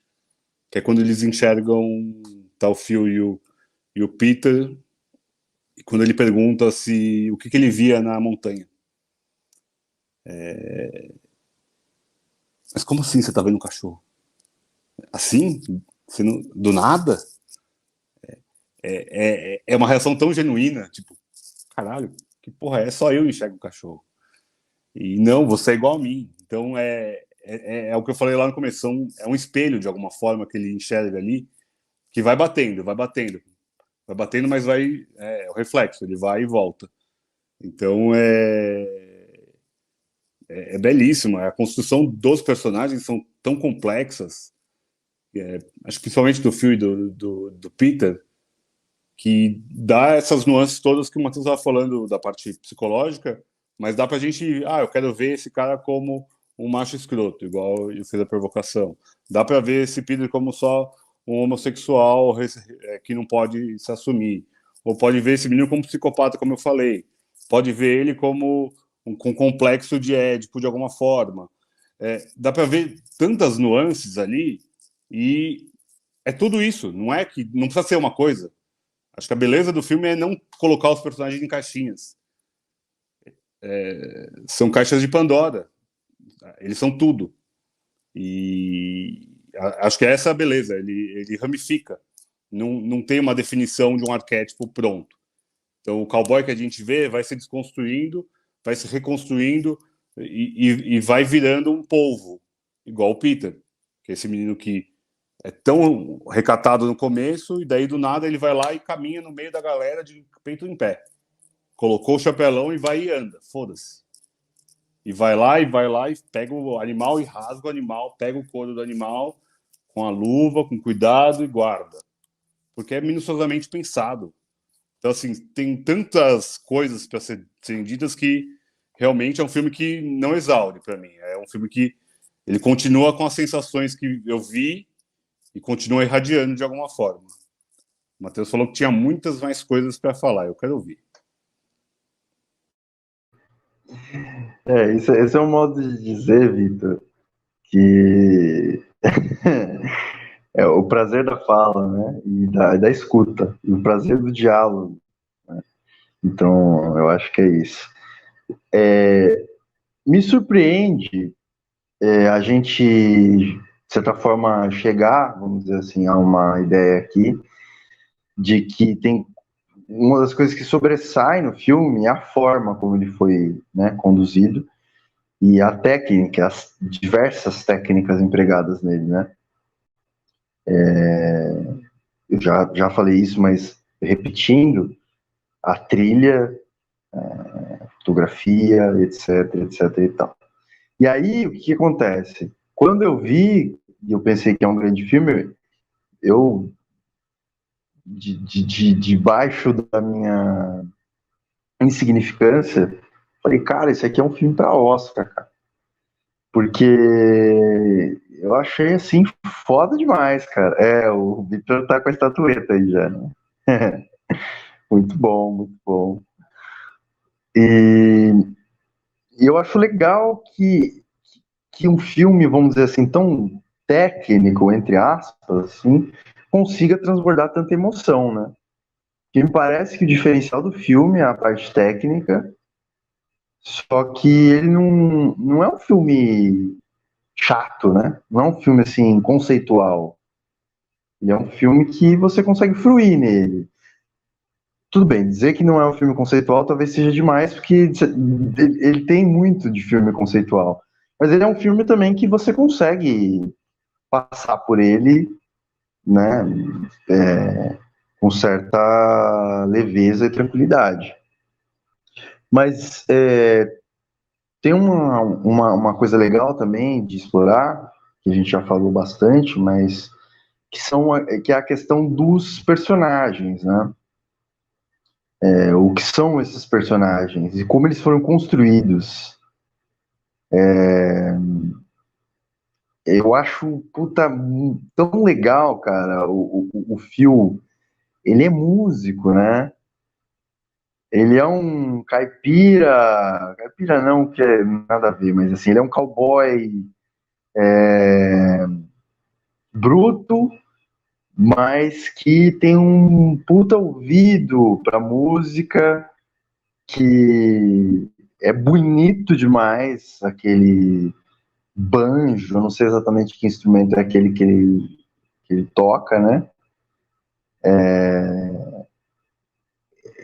que é quando eles enxergam tá o Phil e o Peter, e quando ele pergunta o que ele via na montanha. Mas como assim você tá vendo um cachorro? Assim? Você não, do nada? É uma reação tão genuína, tipo, caralho, que porra é? Só eu enxergo o cachorro. E não, você é igual a mim. Então é o que eu falei lá no começo, é um espelho de alguma forma que ele enxerga ali, que vai batendo, mas é o reflexo, ele vai e volta. Então é belíssimo. A construção dos personagens são tão complexas, acho que principalmente do Phil e do Peter, que dá essas nuances todas que o Matheus estava falando da parte psicológica, mas dá pra gente, eu quero ver esse cara como um macho escroto, igual eu fiz a provocação. Dá pra ver esse Peter como só um homossexual que não pode se assumir. Ou pode ver esse menino como psicopata, como eu falei. Pode ver ele como com complexo de Édipo, de alguma forma. Dá para ver tantas nuances ali, e é tudo isso. Não precisa ser uma coisa. Acho que a beleza do filme é não colocar os personagens em caixinhas. São caixas de Pandora. Eles são tudo. E acho que essa é a beleza. Ele ramifica. Não tem uma definição de um arquétipo pronto. Então, o cowboy que a gente vê vai se desconstruindo, vai se reconstruindo e vai virando um polvo, igual o Peter, que é esse menino que é tão recatado no começo, e daí do nada ele vai lá e caminha no meio da galera de peito em pé. Colocou o chapelão e vai e anda, foda-se. E vai lá e pega o animal e rasga o animal, pega o couro do animal com a luva, com cuidado e guarda. Porque é minuciosamente pensado. Então, assim, tem tantas coisas para serem ditas que realmente é um filme que não exaure para mim. É um filme que ele continua com as sensações que eu vi e continua irradiando de alguma forma. O Matheus falou que tinha muitas mais coisas para falar. Eu quero ouvir. Esse é um modo de dizer, Vitor, que é o prazer da fala, né? E da escuta, e o prazer do diálogo. Né? Então, eu acho que é isso. Me surpreende a gente, de certa forma, chegar, vamos dizer assim, a uma ideia aqui de que tem uma das coisas que sobressai no filme é a forma como ele foi, né, conduzido e a técnica, as diversas técnicas empregadas nele, né? Eu já falei isso, mas repetindo, a trilha, fotografia, etc e tal. E aí, o que acontece? Quando eu vi, e eu pensei que é um grande filme, eu, debaixo da minha insignificância, falei, cara, isso aqui é um filme para Oscar, cara. Porque eu achei, assim, foda demais, cara. O Victor tá com a estatueta aí já, né? Muito bom, muito bom. E eu acho legal que um filme, vamos dizer assim, tão técnico, entre aspas, assim, consiga transbordar tanta emoção, né? Que me parece que o diferencial do filme é a parte técnica, só que ele não é um filme chato, né? Não é um filme, assim, conceitual. Ele é um filme que você consegue fruir nele. Tudo bem, dizer que não é um filme conceitual talvez seja demais, porque ele tem muito de filme conceitual. Mas ele é um filme também que você consegue passar por ele, né, com certa leveza e tranquilidade. Mas tem uma coisa legal também de explorar, que a gente já falou bastante, mas que é a questão dos personagens, né? O que são esses personagens e como eles foram construídos. Eu acho, puta, tão legal, cara. O Phil, ele é músico, né? Ele é um caipira não, que é nada a ver, mas assim, ele é um cowboy bruto, mas que tem um puta ouvido pra música, que é bonito demais, aquele banjo, eu não sei exatamente que instrumento é aquele que ele toca, né?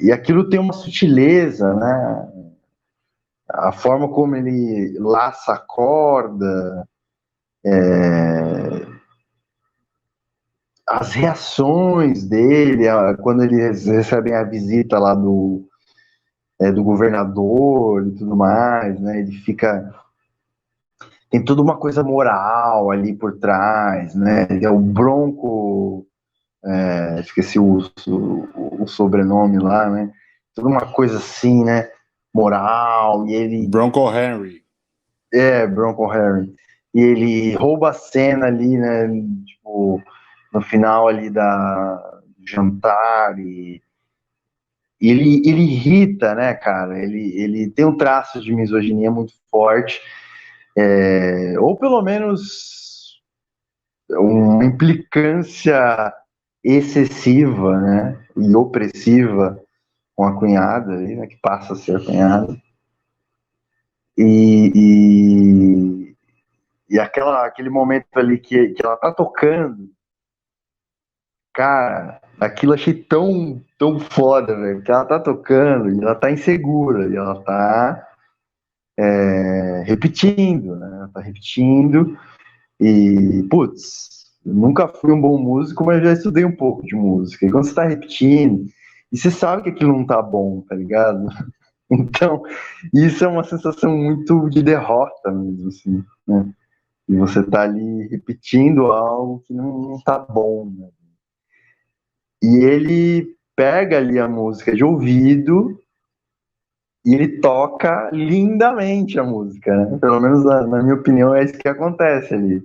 E aquilo tem uma sutileza, né? A forma como ele laça a corda, as reações dele, quando eles recebem a visita lá do governador e tudo mais, né? Ele fica. Tem toda uma coisa moral ali por trás, né? Ele é o Bronco. Esqueci o sobrenome lá, né? Toda uma coisa assim, né? Moral, e ele. Bronco Henry. Bronco Henry. E ele rouba a cena ali, né? Tipo, no final ali do jantar, e ele irrita, né, cara? Ele tem um traço de misoginia muito forte, ou pelo menos uma implicância excessiva, né, e opressiva com a cunhada, ali, né, que passa a ser a cunhada. E aquele momento ali que ela tá tocando, cara, aquilo eu achei tão foda, velho, que ela tá tocando e ela tá insegura, e ela tá repetindo, né? Ela tá repetindo e, putz, eu nunca fui um bom músico, mas já estudei um pouco de música. E quando você tá repetindo, e você sabe que aquilo não tá bom, tá ligado? Então, isso é uma sensação muito de derrota mesmo, assim, né? E você tá ali repetindo algo que não tá bom, né? E ele pega ali a música de ouvido e ele toca lindamente a música, né? Pelo menos na minha opinião é isso que acontece ali.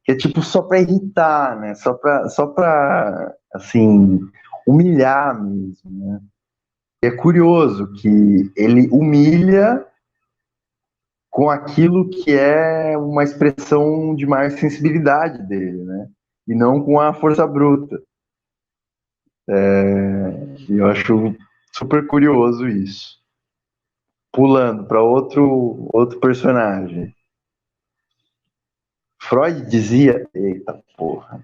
Que é tipo só pra irritar, né? Só pra assim, humilhar mesmo, né? E é curioso que ele humilha com aquilo que é uma expressão de maior sensibilidade dele, né? E não com a força bruta. E eu acho super curioso isso. Pulando para outro personagem. Freud dizia, eita porra.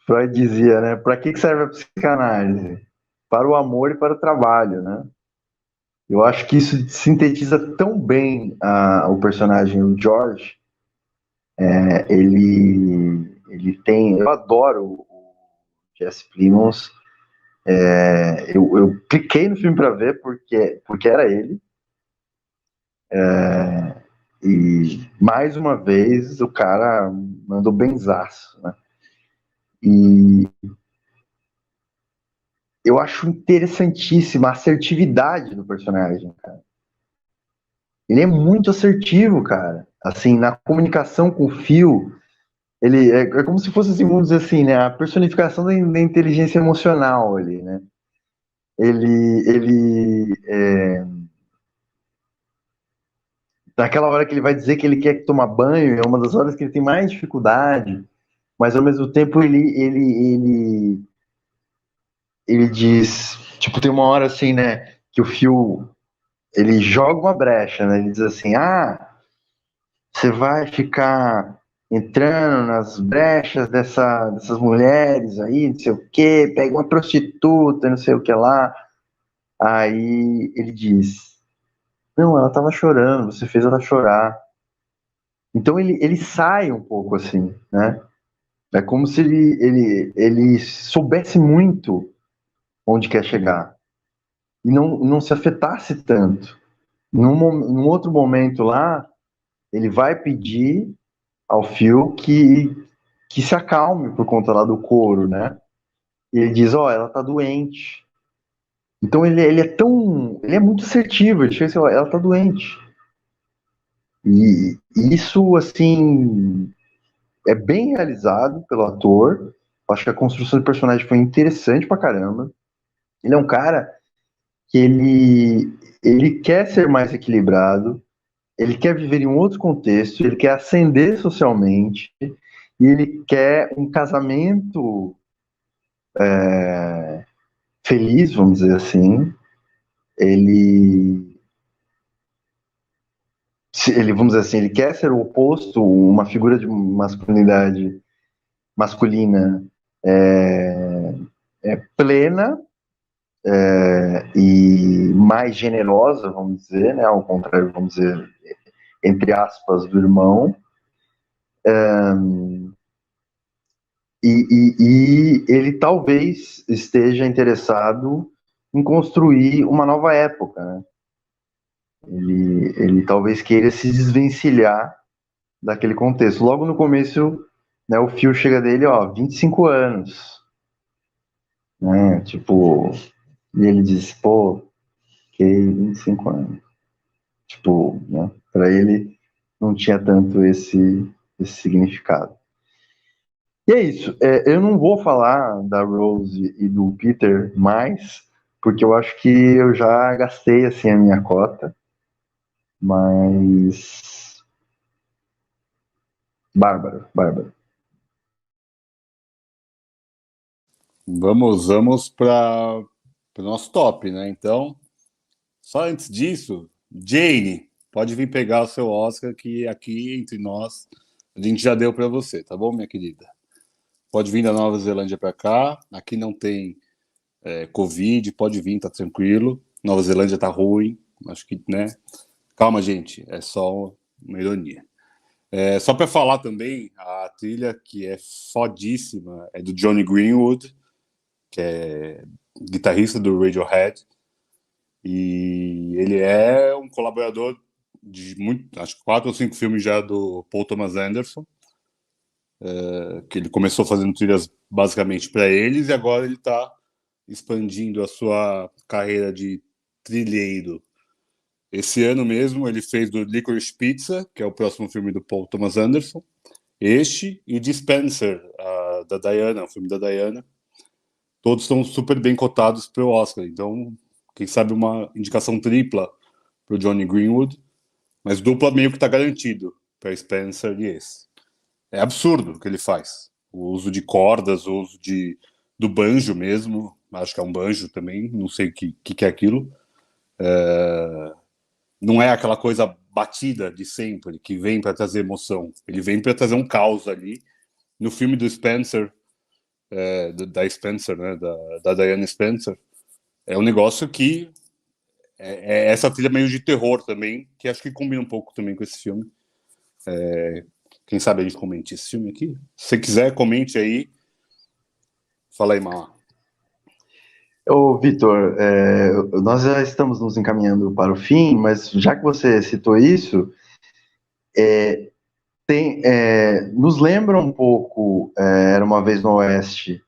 Freud dizia, né? Para que serve a psicanálise? Para o amor e para o trabalho, né? Eu acho que isso sintetiza tão bem o personagem, o George. Ele tem. Eu adoro o Jesse Plimons. Eu cliquei no filme para ver porque era ele. E mais uma vez o cara mandou benzaço, né? E eu acho interessantíssima a assertividade do personagem, cara. Ele é muito assertivo, cara. Assim, na comunicação com o Phil, ele é como se fosse, assim, vamos dizer assim, né? A personificação da inteligência emocional ali, né? Naquela hora que ele vai dizer que ele quer tomar banho, é uma das horas que ele tem mais dificuldade, mas ao mesmo tempo ele diz, tipo, tem uma hora assim, né, que o Phil, ele joga uma brecha, né, ele diz assim, você vai ficar entrando nas brechas dessas mulheres aí, não sei o quê, pega uma prostituta, não sei o que lá, aí ele diz, não, ela tava chorando, você fez ela chorar. Então ele sai um pouco assim, né, é como se ele soubesse muito onde quer chegar e não se afetasse tanto. Num outro momento lá, ele vai pedir ao Phil que se acalme por conta lá do couro, né? E ele diz, ela tá doente. Então ele é muito assertivo, ele chega assim, ela tá doente. E isso, assim, é bem realizado pelo ator. Acho que a construção do personagem foi interessante pra caramba. Ele é um cara que ele quer ser mais equilibrado, ele quer viver em um outro contexto, ele quer ascender socialmente, e ele quer um casamento feliz, vamos dizer assim. Ele, vamos dizer assim, ele quer ser o oposto, uma figura de masculinidade masculina plena, e mais generosa, vamos dizer, né? Ao contrário, vamos dizer, entre aspas, do irmão. E ele talvez esteja interessado em construir uma nova época, né? Ele talvez queira se desvencilhar daquele contexto. Logo no começo, né, o Phil chega dele, 25 anos, né? Tipo, e ele diz, pô, que 25 anos. Tipo, né? Para ele não tinha tanto esse significado. E é isso. Eu não vou falar da Rose e do Peter mais, porque eu acho que eu já gastei assim a minha cota. Mas Bárbara. Vamos para o nosso top, né? Então, só antes disso, Jane, pode vir pegar o seu Oscar, que aqui entre nós a gente já deu para você, tá bom, minha querida? Pode vir da Nova Zelândia para cá. Aqui não tem Covid, pode vir, tá tranquilo. Nova Zelândia tá ruim, acho que, né? Calma, gente, é só uma ironia. Só para falar também, a trilha que é fodíssima é do Johnny Greenwood, que é guitarrista do Radiohead, e ele é um colaborador de acho que 4 ou 5 filmes já do Paul Thomas Anderson, que ele começou fazendo trilhas basicamente para eles, e agora ele está expandindo a sua carreira de trilheiro. Esse ano mesmo ele fez do Licorice Pizza, que é o próximo filme do Paul Thomas Anderson, e de Spencer, da Diana, o filme da Diana. Todos estão super bem cotados para o Oscar, então quem sabe uma indicação tripla para o Johnny Greenwood, mas dupla meio que está garantido para Spencer e esse. É absurdo o que ele faz. O uso de cordas, o uso do banjo mesmo, acho que é um banjo também, não sei o que é aquilo. Não é aquela coisa batida de sempre, que vem para trazer emoção. Ele vem para trazer um caos ali. No filme do Spencer, da Spencer, né, da Diana Spencer, é um negócio que é essa trilha meio de terror também, que acho que combina um pouco também com esse filme. Quem sabe a gente comente esse filme aqui? Se você quiser, comente aí. Fala aí, Mala. Ô, Vitor, nós já estamos nos encaminhando para o fim, mas já que você citou isso, nos lembra um pouco Era Uma Vez no Oeste,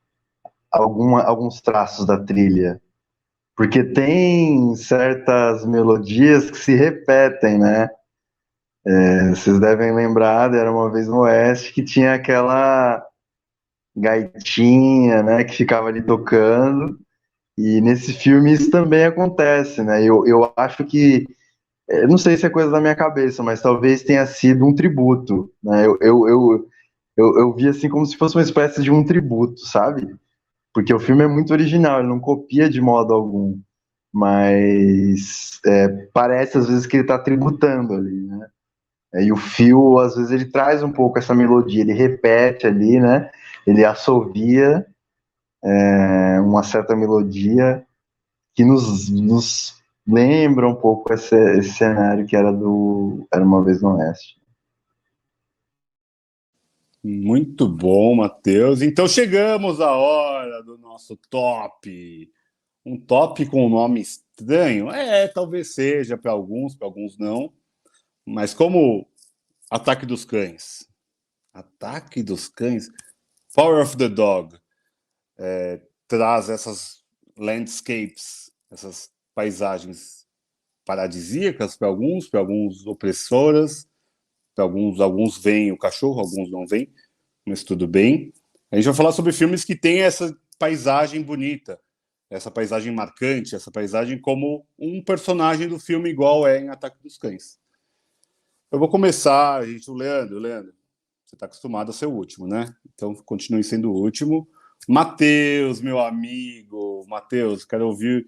alguns traços da trilha, porque tem certas melodias que se repetem, né? Vocês devem lembrar de Era Uma Vez no Oeste, que tinha aquela gaitinha, né, que ficava ali tocando, e nesse filme isso também acontece, né? Eu acho que, não sei se é coisa da minha cabeça, mas talvez tenha sido um tributo, né? Eu vi assim como se fosse uma espécie de um tributo, sabe? Porque o filme é muito original, ele não copia de modo algum, mas parece às vezes que ele está tributando ali, né? E o fio, às vezes, ele traz um pouco essa melodia, ele repete ali, né? Ele assovia uma certa melodia que nos lembra um pouco esse cenário que era Uma Vez no Oeste. Muito bom, Matheus. Então chegamos à hora do nosso top. Um top com um nome estranho? Talvez seja para alguns não. Mas como Ataque dos Cães. Ataque dos Cães? Power of the Dog traz essas landscapes, essas paisagens paradisíacas para alguns opressoras, para alguns veem o cachorro, alguns não veem, mas tudo bem. A gente vai falar sobre filmes que têm essa paisagem bonita, essa paisagem marcante, essa paisagem como um personagem do filme igual em Ataque dos Cães. Eu vou começar, gente, o Leandro, você está acostumado a ser o último, né? Então continue sendo o último. Matheus, meu amigo, Matheus, quero ouvir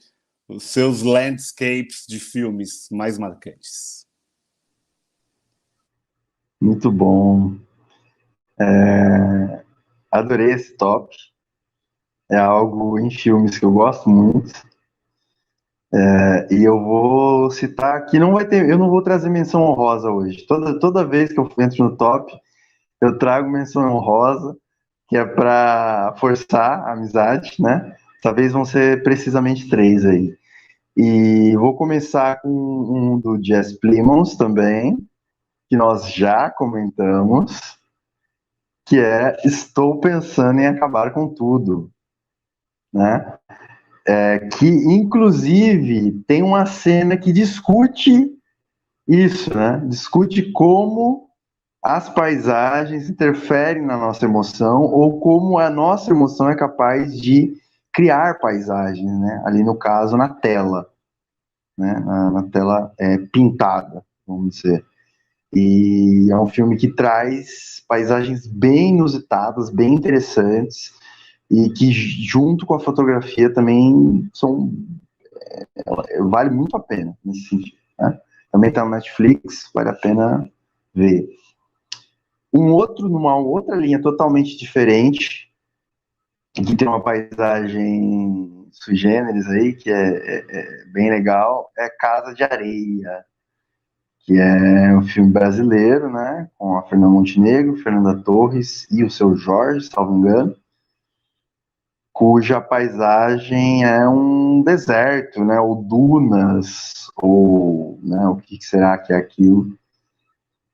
os seus landscapes de filmes mais marcantes. Muito bom. Adorei esse top. É algo em filmes que eu gosto muito. E eu vou citar que eu não vou trazer menção honrosa hoje. Toda vez que eu entro no top, eu trago menção honrosa, que é para forçar a amizade, né? Talvez vão ser precisamente 3 aí. E vou começar com um do Jess Plimons também, que nós já comentamos, que é Estou Pensando em Acabar com Tudo, né? Que, inclusive, tem uma cena que discute isso, né? Discute como as paisagens interferem na nossa emoção ou como a nossa emoção é capaz de criar paisagens, né? Ali no caso, na tela, né? Na tela pintada, vamos dizer. E é um filme que traz paisagens bem inusitadas, bem interessantes, e que junto com a fotografia também vale muito a pena nesse sentido, né? Também está no Netflix, vale a pena ver. Numa outra linha totalmente diferente, que tem uma paisagem sui generis aí, que é bem legal, é Casa de Areia, que é um filme brasileiro, né, com a Fernanda Montenegro, Fernanda Torres e o seu Jorge, salvo engano, cuja paisagem é um deserto, né, ou dunas, ou, né, o que será que é aquilo,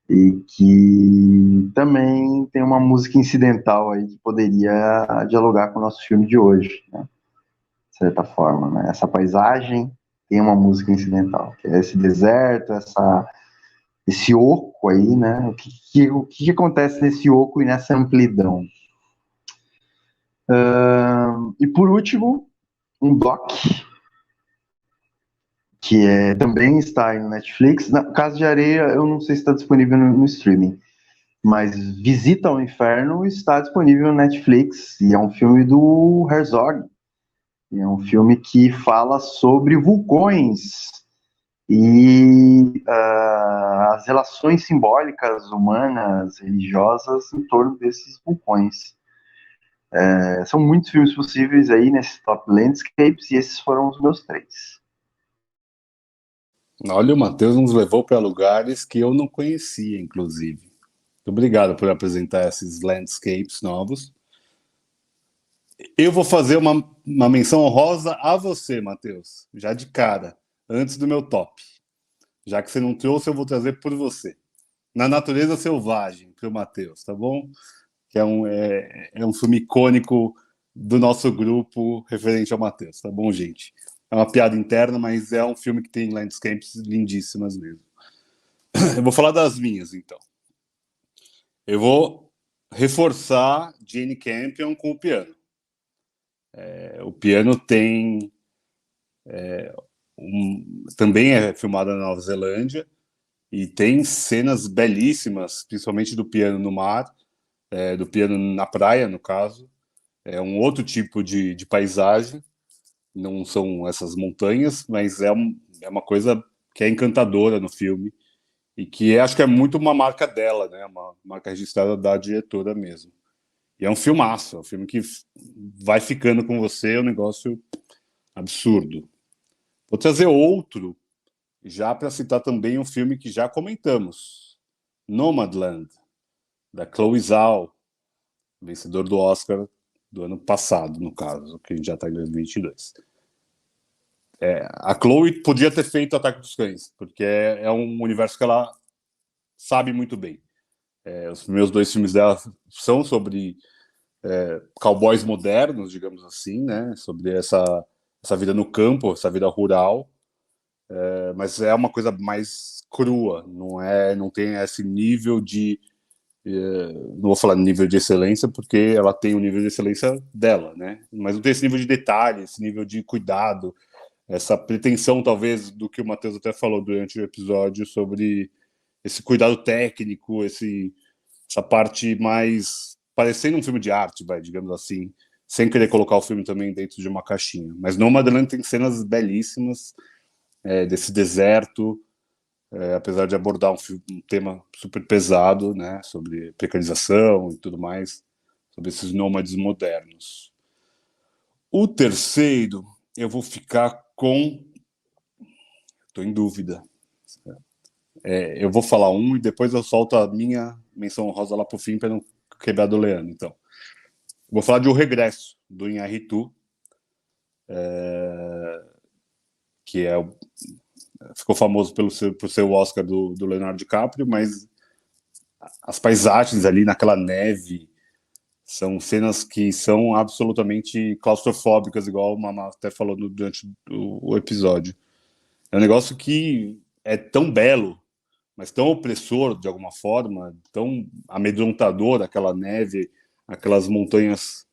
e que também tem uma música incidental aí que poderia dialogar com o nosso filme de hoje, né, de certa forma, né, essa paisagem tem uma música incidental, que é esse deserto, esse oco aí, né? O que acontece nesse oco e nessa amplidão? E por último, um doc que também está aí no Netflix. Na Casa de Areia, eu não sei se está disponível no streaming, mas Visita ao Inferno está disponível no Netflix e é um filme do Herzog. E é um filme que fala sobre vulcões e as relações simbólicas humanas, religiosas em torno desses vulcões. São muitos filmes possíveis aí nesse Top Landscapes e esses foram os meus 3. Olha, o Matheus nos levou para lugares que eu não conhecia, inclusive. Muito obrigado por apresentar esses landscapes novos. Eu vou fazer uma menção honrosa a você, Matheus, já de cara, antes do meu top. Já que você não trouxe, eu vou trazer por você. Na Natureza Selvagem, para o Matheus, tá bom? Que é um filme icônico do nosso grupo referente ao Matheus, tá bom, gente? É uma piada interna, mas é um filme que tem landscapes lindíssimas mesmo. Eu vou falar das minhas, então. Eu vou reforçar Jane Campion com o piano. O piano também é filmado na Nova Zelândia e tem cenas belíssimas, principalmente do piano no mar, do piano na praia, no caso. É um outro tipo de paisagem, não são essas montanhas, mas é uma coisa que é encantadora no filme e que acho que é muito uma marca dela, né? Uma marca registrada da diretora mesmo. E é um filmaço, é um filme que vai ficando com você, é um negócio absurdo. Vou trazer outro, já para citar também um filme que já comentamos, Nomadland, da Chloe Zhao, vencedor do Oscar do ano passado, no caso, que a gente já está em 2022. A Chloe podia ter feito Ataque dos Cães, porque é um universo que ela sabe muito bem. Os meus 2 filmes dela são sobre cowboys modernos, digamos assim, né? Sobre essa vida no campo, essa vida rural, mas é uma coisa mais crua, não tem esse nível de não vou falar nível de excelência, porque ela tem o nível de excelência dela, né? Mas não tem esse nível de detalhe, esse nível de cuidado, essa pretensão, talvez, do que o Matheus até falou durante o episódio sobre esse cuidado técnico, essa parte mais parecendo um filme de arte, digamos assim, sem querer colocar o filme também dentro de uma caixinha. Mas Nomadland tem cenas belíssimas desse deserto, apesar de abordar um tema super pesado, né, sobre precarização e tudo mais, sobre esses nômades modernos. O terceiro, eu vou ficar com... Estou em dúvida. Eu vou falar um e depois eu solto a minha menção honrosa lá pro fim para não quebrar do Leandro. Então, vou falar de O Regresso, do Inharritu, que ficou famoso por ser o Oscar do Leonardo DiCaprio, mas as paisagens ali naquela neve são cenas que são absolutamente claustrofóbicas, igual o Mamá até falou durante o episódio. É um negócio que é tão belo mas tão opressor de alguma forma, tão amedrontador, aquela neve, aquelas montanhas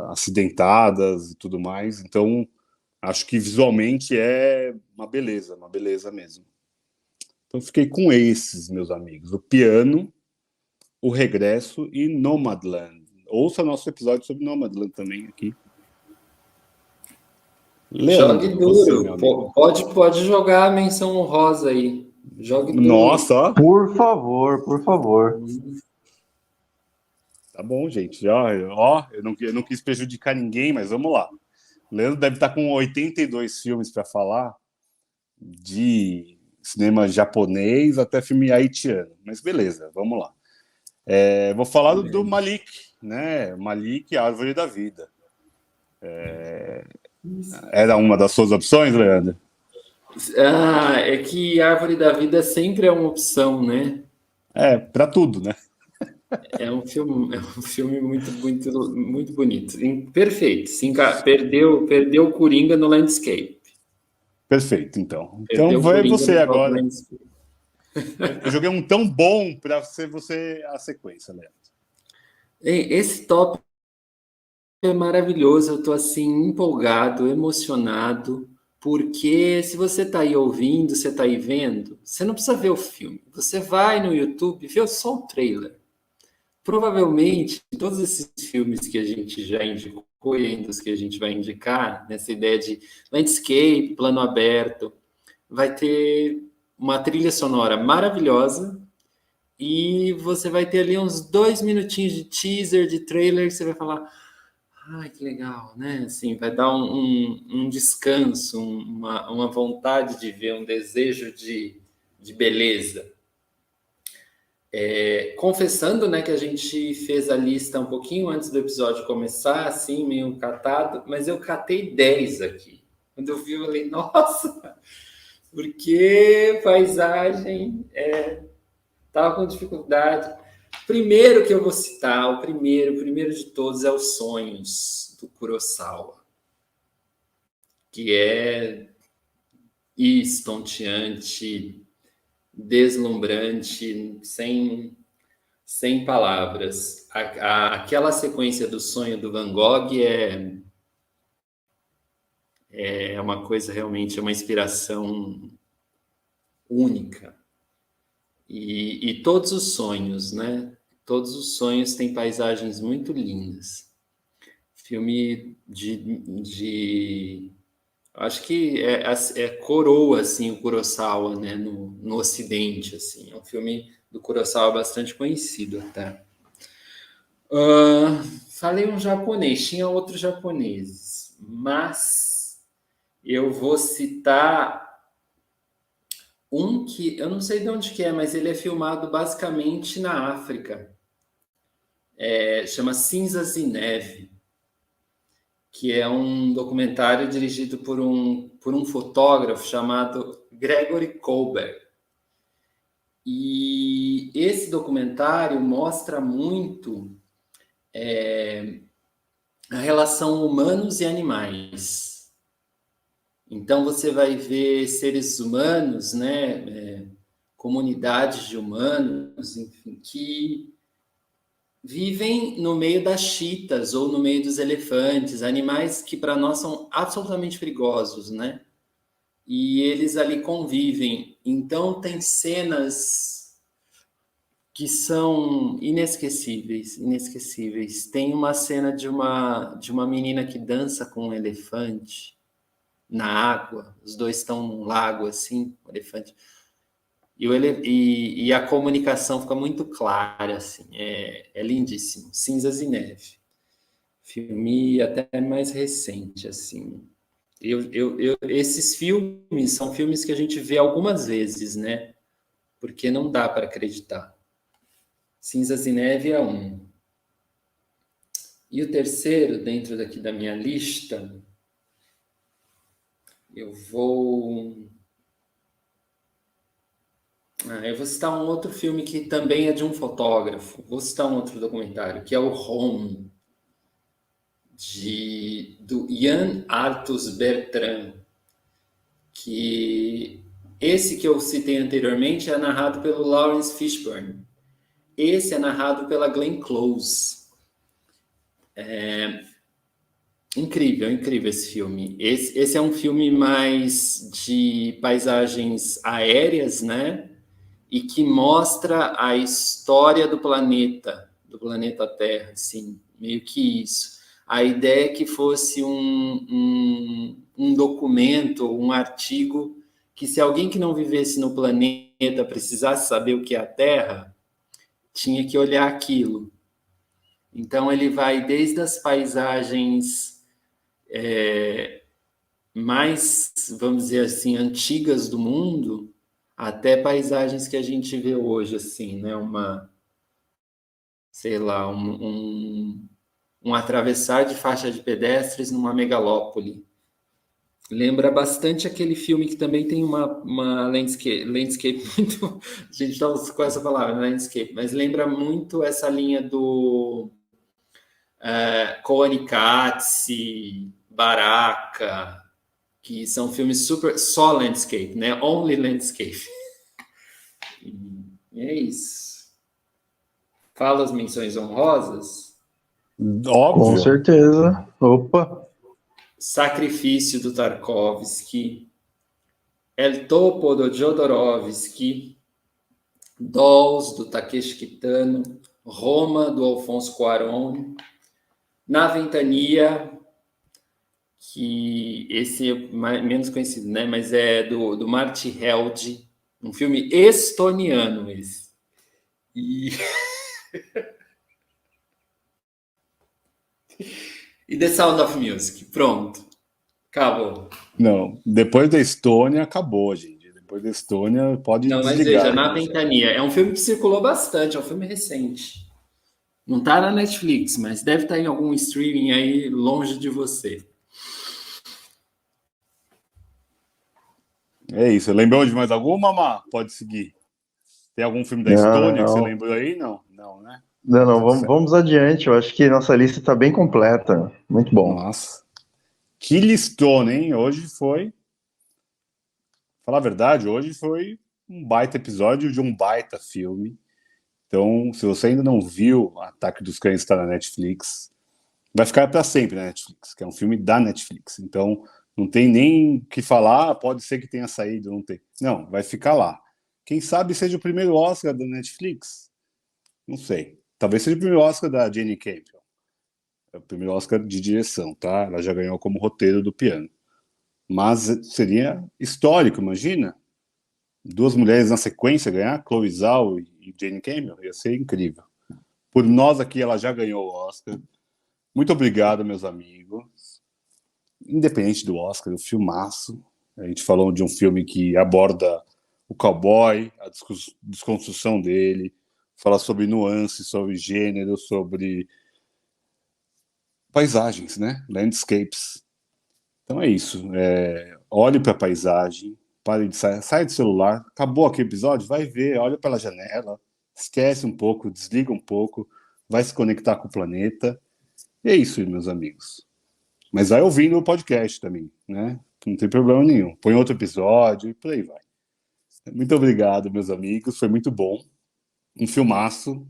acidentadas e tudo mais. Então, acho que visualmente é uma beleza mesmo. Então, fiquei com esses, meus amigos: O Piano, O Regresso e Nomadland. Ouça nosso episódio sobre Nomadland também aqui. Jogue Leandro, você, meu duro. amigo. Pode jogar a menção honrosa aí. Jogue duro. Nossa, ó. Por favor, por favor. Tá bom, gente. Ó, eu não quis prejudicar ninguém, mas vamos lá. O Leandro deve estar com 82 filmes para falar, de cinema japonês até filme haitiano. Mas beleza, vamos lá. Vou falar do Malik, né? Malik, Árvore da Vida. Era uma das suas opções, Leandro? É que Árvore da Vida sempre é uma opção, né? Para tudo, né? É um filme muito, muito, muito bonito. Perfeito. Perdeu o Coringa no Landscape. Perfeito, então. Então Perdeu o vai Coringa você no agora. Landscape. Eu joguei um tão bom para ser você a sequência, Leandro. Esse top é maravilhoso. Eu tô assim empolgado, emocionado, porque se você tá aí ouvindo, você tá aí vendo, você não precisa ver o filme. Você vai no YouTube, vê só o trailer. Provavelmente, todos esses filmes que a gente já indicou e ainda os que a gente vai indicar, nessa ideia de landscape, plano aberto, vai ter uma trilha sonora maravilhosa e você vai ter ali uns 2 minutinhos de teaser, de trailer, que você vai falar: ai, que legal, né? Assim, vai dar um descanso, uma vontade de ver, um desejo de beleza. Confessando, né, que a gente fez a lista um pouquinho antes do episódio começar, assim, meio catado, mas eu catei 10 aqui. Quando eu vi, eu falei, nossa, porque paisagem tava com dificuldade. Primeiro que eu vou citar, o primeiro de todos é Os Sonhos, do Kurosawa, que é estonteante, deslumbrante, sem palavras. Aquela sequência do sonho do Van Gogh é uma coisa realmente, é uma inspiração única. E todos os sonhos, né? Todos os sonhos têm paisagens muito lindas. Filme acho que coroa assim o Kurosawa, né, no Ocidente, assim. É um filme do Kurosawa bastante conhecido até. Falei um japonês, tinha outros japoneses, mas eu vou citar um que eu não sei de onde que é, mas ele é filmado basicamente na África. Chama Cinzas e Neve, que é um documentário dirigido por um fotógrafo chamado Gregory Colbert. E esse documentário mostra muito a relação humanos e animais. Então você vai ver seres humanos, né, comunidades de humanos, enfim, que vivem no meio das chitas ou no meio dos elefantes, animais que para nós são absolutamente perigosos, né? E eles ali convivem. Então tem cenas que são inesquecíveis, inesquecíveis. Tem uma cena de uma menina que dança com um elefante na água. Os dois estão num lago assim, o elefante. E a comunicação fica muito clara, assim, é lindíssimo. Cinzas e Neve, filme até mais recente, assim. Esses filmes são filmes que a gente vê algumas vezes, né? Porque não dá para acreditar. Cinzas e Neve é um. E o terceiro, dentro daqui da minha lista, eu vou citar um outro filme que também é de um fotógrafo. Vou citar um outro documentário, que é o Home, do Yann Arthus Bertrand, que Esse que eu citei anteriormente é narrado pelo Lawrence Fishburne. Esse é narrado pela Glenn Close. Incrível, incrível esse filme. Esse é um filme mais de paisagens aéreas, né? E que mostra a história do planeta Terra, assim, meio que isso. A ideia é que fosse um documento, um artigo, que se alguém que não vivesse no planeta precisasse saber o que é a Terra, tinha que olhar aquilo. Então ele vai desde as paisagens mais, vamos dizer assim, antigas do mundo, até paisagens que a gente vê hoje, assim, né? Sei lá, um atravessar de faixa de pedestres numa megalópole. Lembra bastante aquele filme que também tem uma landscape muito. A gente não com essa palavra, landscape, mas lembra muito essa linha do Koanikatsi, Baraka, que são filmes super. Só landscape, né? Only landscape. E é isso. Fala as menções honrosas. Com Óbvio. certeza. Opa! Sacrifício do Tarkovsky. El Topo do Jodorowsky. Dolls do Takeshi Kitano. Roma do Alfonso Cuarón. Na Ventania, que esse é menos conhecido, né? Mas é do Marty Held, um filme estoniano esse. E The Sound of Music. Pronto. Acabou. Não, depois da Estônia, acabou, gente. Depois da Estônia, pode Não, mas veja, desligar Na aí já. Ventania. É um filme que circulou bastante, é um filme recente. Não tá na Netflix, mas deve estar em algum streaming aí longe de você. É isso. Lembrou de mais alguma, Má? Pode seguir. Tem algum filme da Não, Estônia que você não. lembrou aí? Não, não, né? Não, não, Tá vamos, certo. vamos adiante. Eu acho que nossa lista está bem completa. Muito bom. Nossa. Que listona, hein? Hoje foi. Falar a verdade, hoje foi um baita episódio de um baita filme. Então, se você ainda não viu Ataque dos Cães está na Netflix, vai ficar para sempre na Netflix, que é um filme da Netflix. Então, não tem nem o que falar, pode ser que tenha saído, não tem. Não, vai ficar lá. Quem sabe seja o primeiro Oscar da Netflix? Não sei. Talvez seja o primeiro Oscar da Jane Campion. É o primeiro Oscar de direção, tá? Ela já ganhou como roteiro do piano. Mas seria histórico, imagina? Duas mulheres na sequência ganhar, Chloe Zhao e Jane Campion, ia ser incrível. Por nós aqui, ela já ganhou o Oscar. Muito obrigado, meus amigos. Independente do Oscar, o filmaço. A gente falou de um filme que aborda o cowboy, a desconstrução dele, fala sobre nuances, sobre gênero, sobre paisagens, né? Landscapes. Então é isso. Olhe para a paisagem, pare de sair, sai do celular. Acabou aqui o episódio, vai ver, olha pela janela, esquece um pouco, desliga um pouco, vai se conectar com o planeta. E é isso, meus amigos. Mas vai ouvindo o podcast também, né? Não tem problema nenhum. Põe outro episódio e por aí vai. Muito obrigado, meus amigos. Foi muito bom. Um filmaço.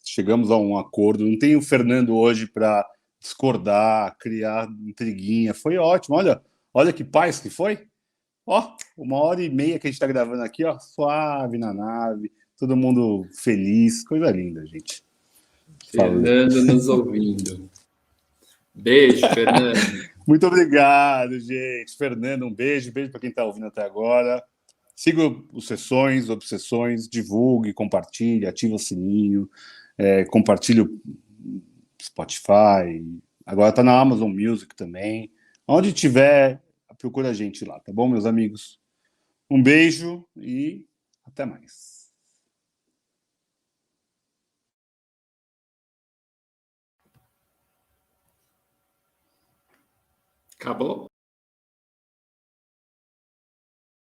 Chegamos a um acordo. Não tem o Fernando hoje para discordar, criar intriguinha. Foi ótimo. Olha que paz que foi. Ó, 1h30 que a gente está gravando aqui, ó, suave na nave, todo mundo feliz, coisa linda, gente. Falei. Fernando nos ouvindo. Beijo, Fernando. Muito obrigado, gente. Fernando, um beijo para quem está ouvindo até agora. Siga os Sessões, Obsessões, divulgue, compartilhe, ative o sininho, compartilhe o Spotify. Agora está na Amazon Music também. Onde tiver, procura a gente lá, tá bom, meus amigos? Um beijo e até mais. Acabou?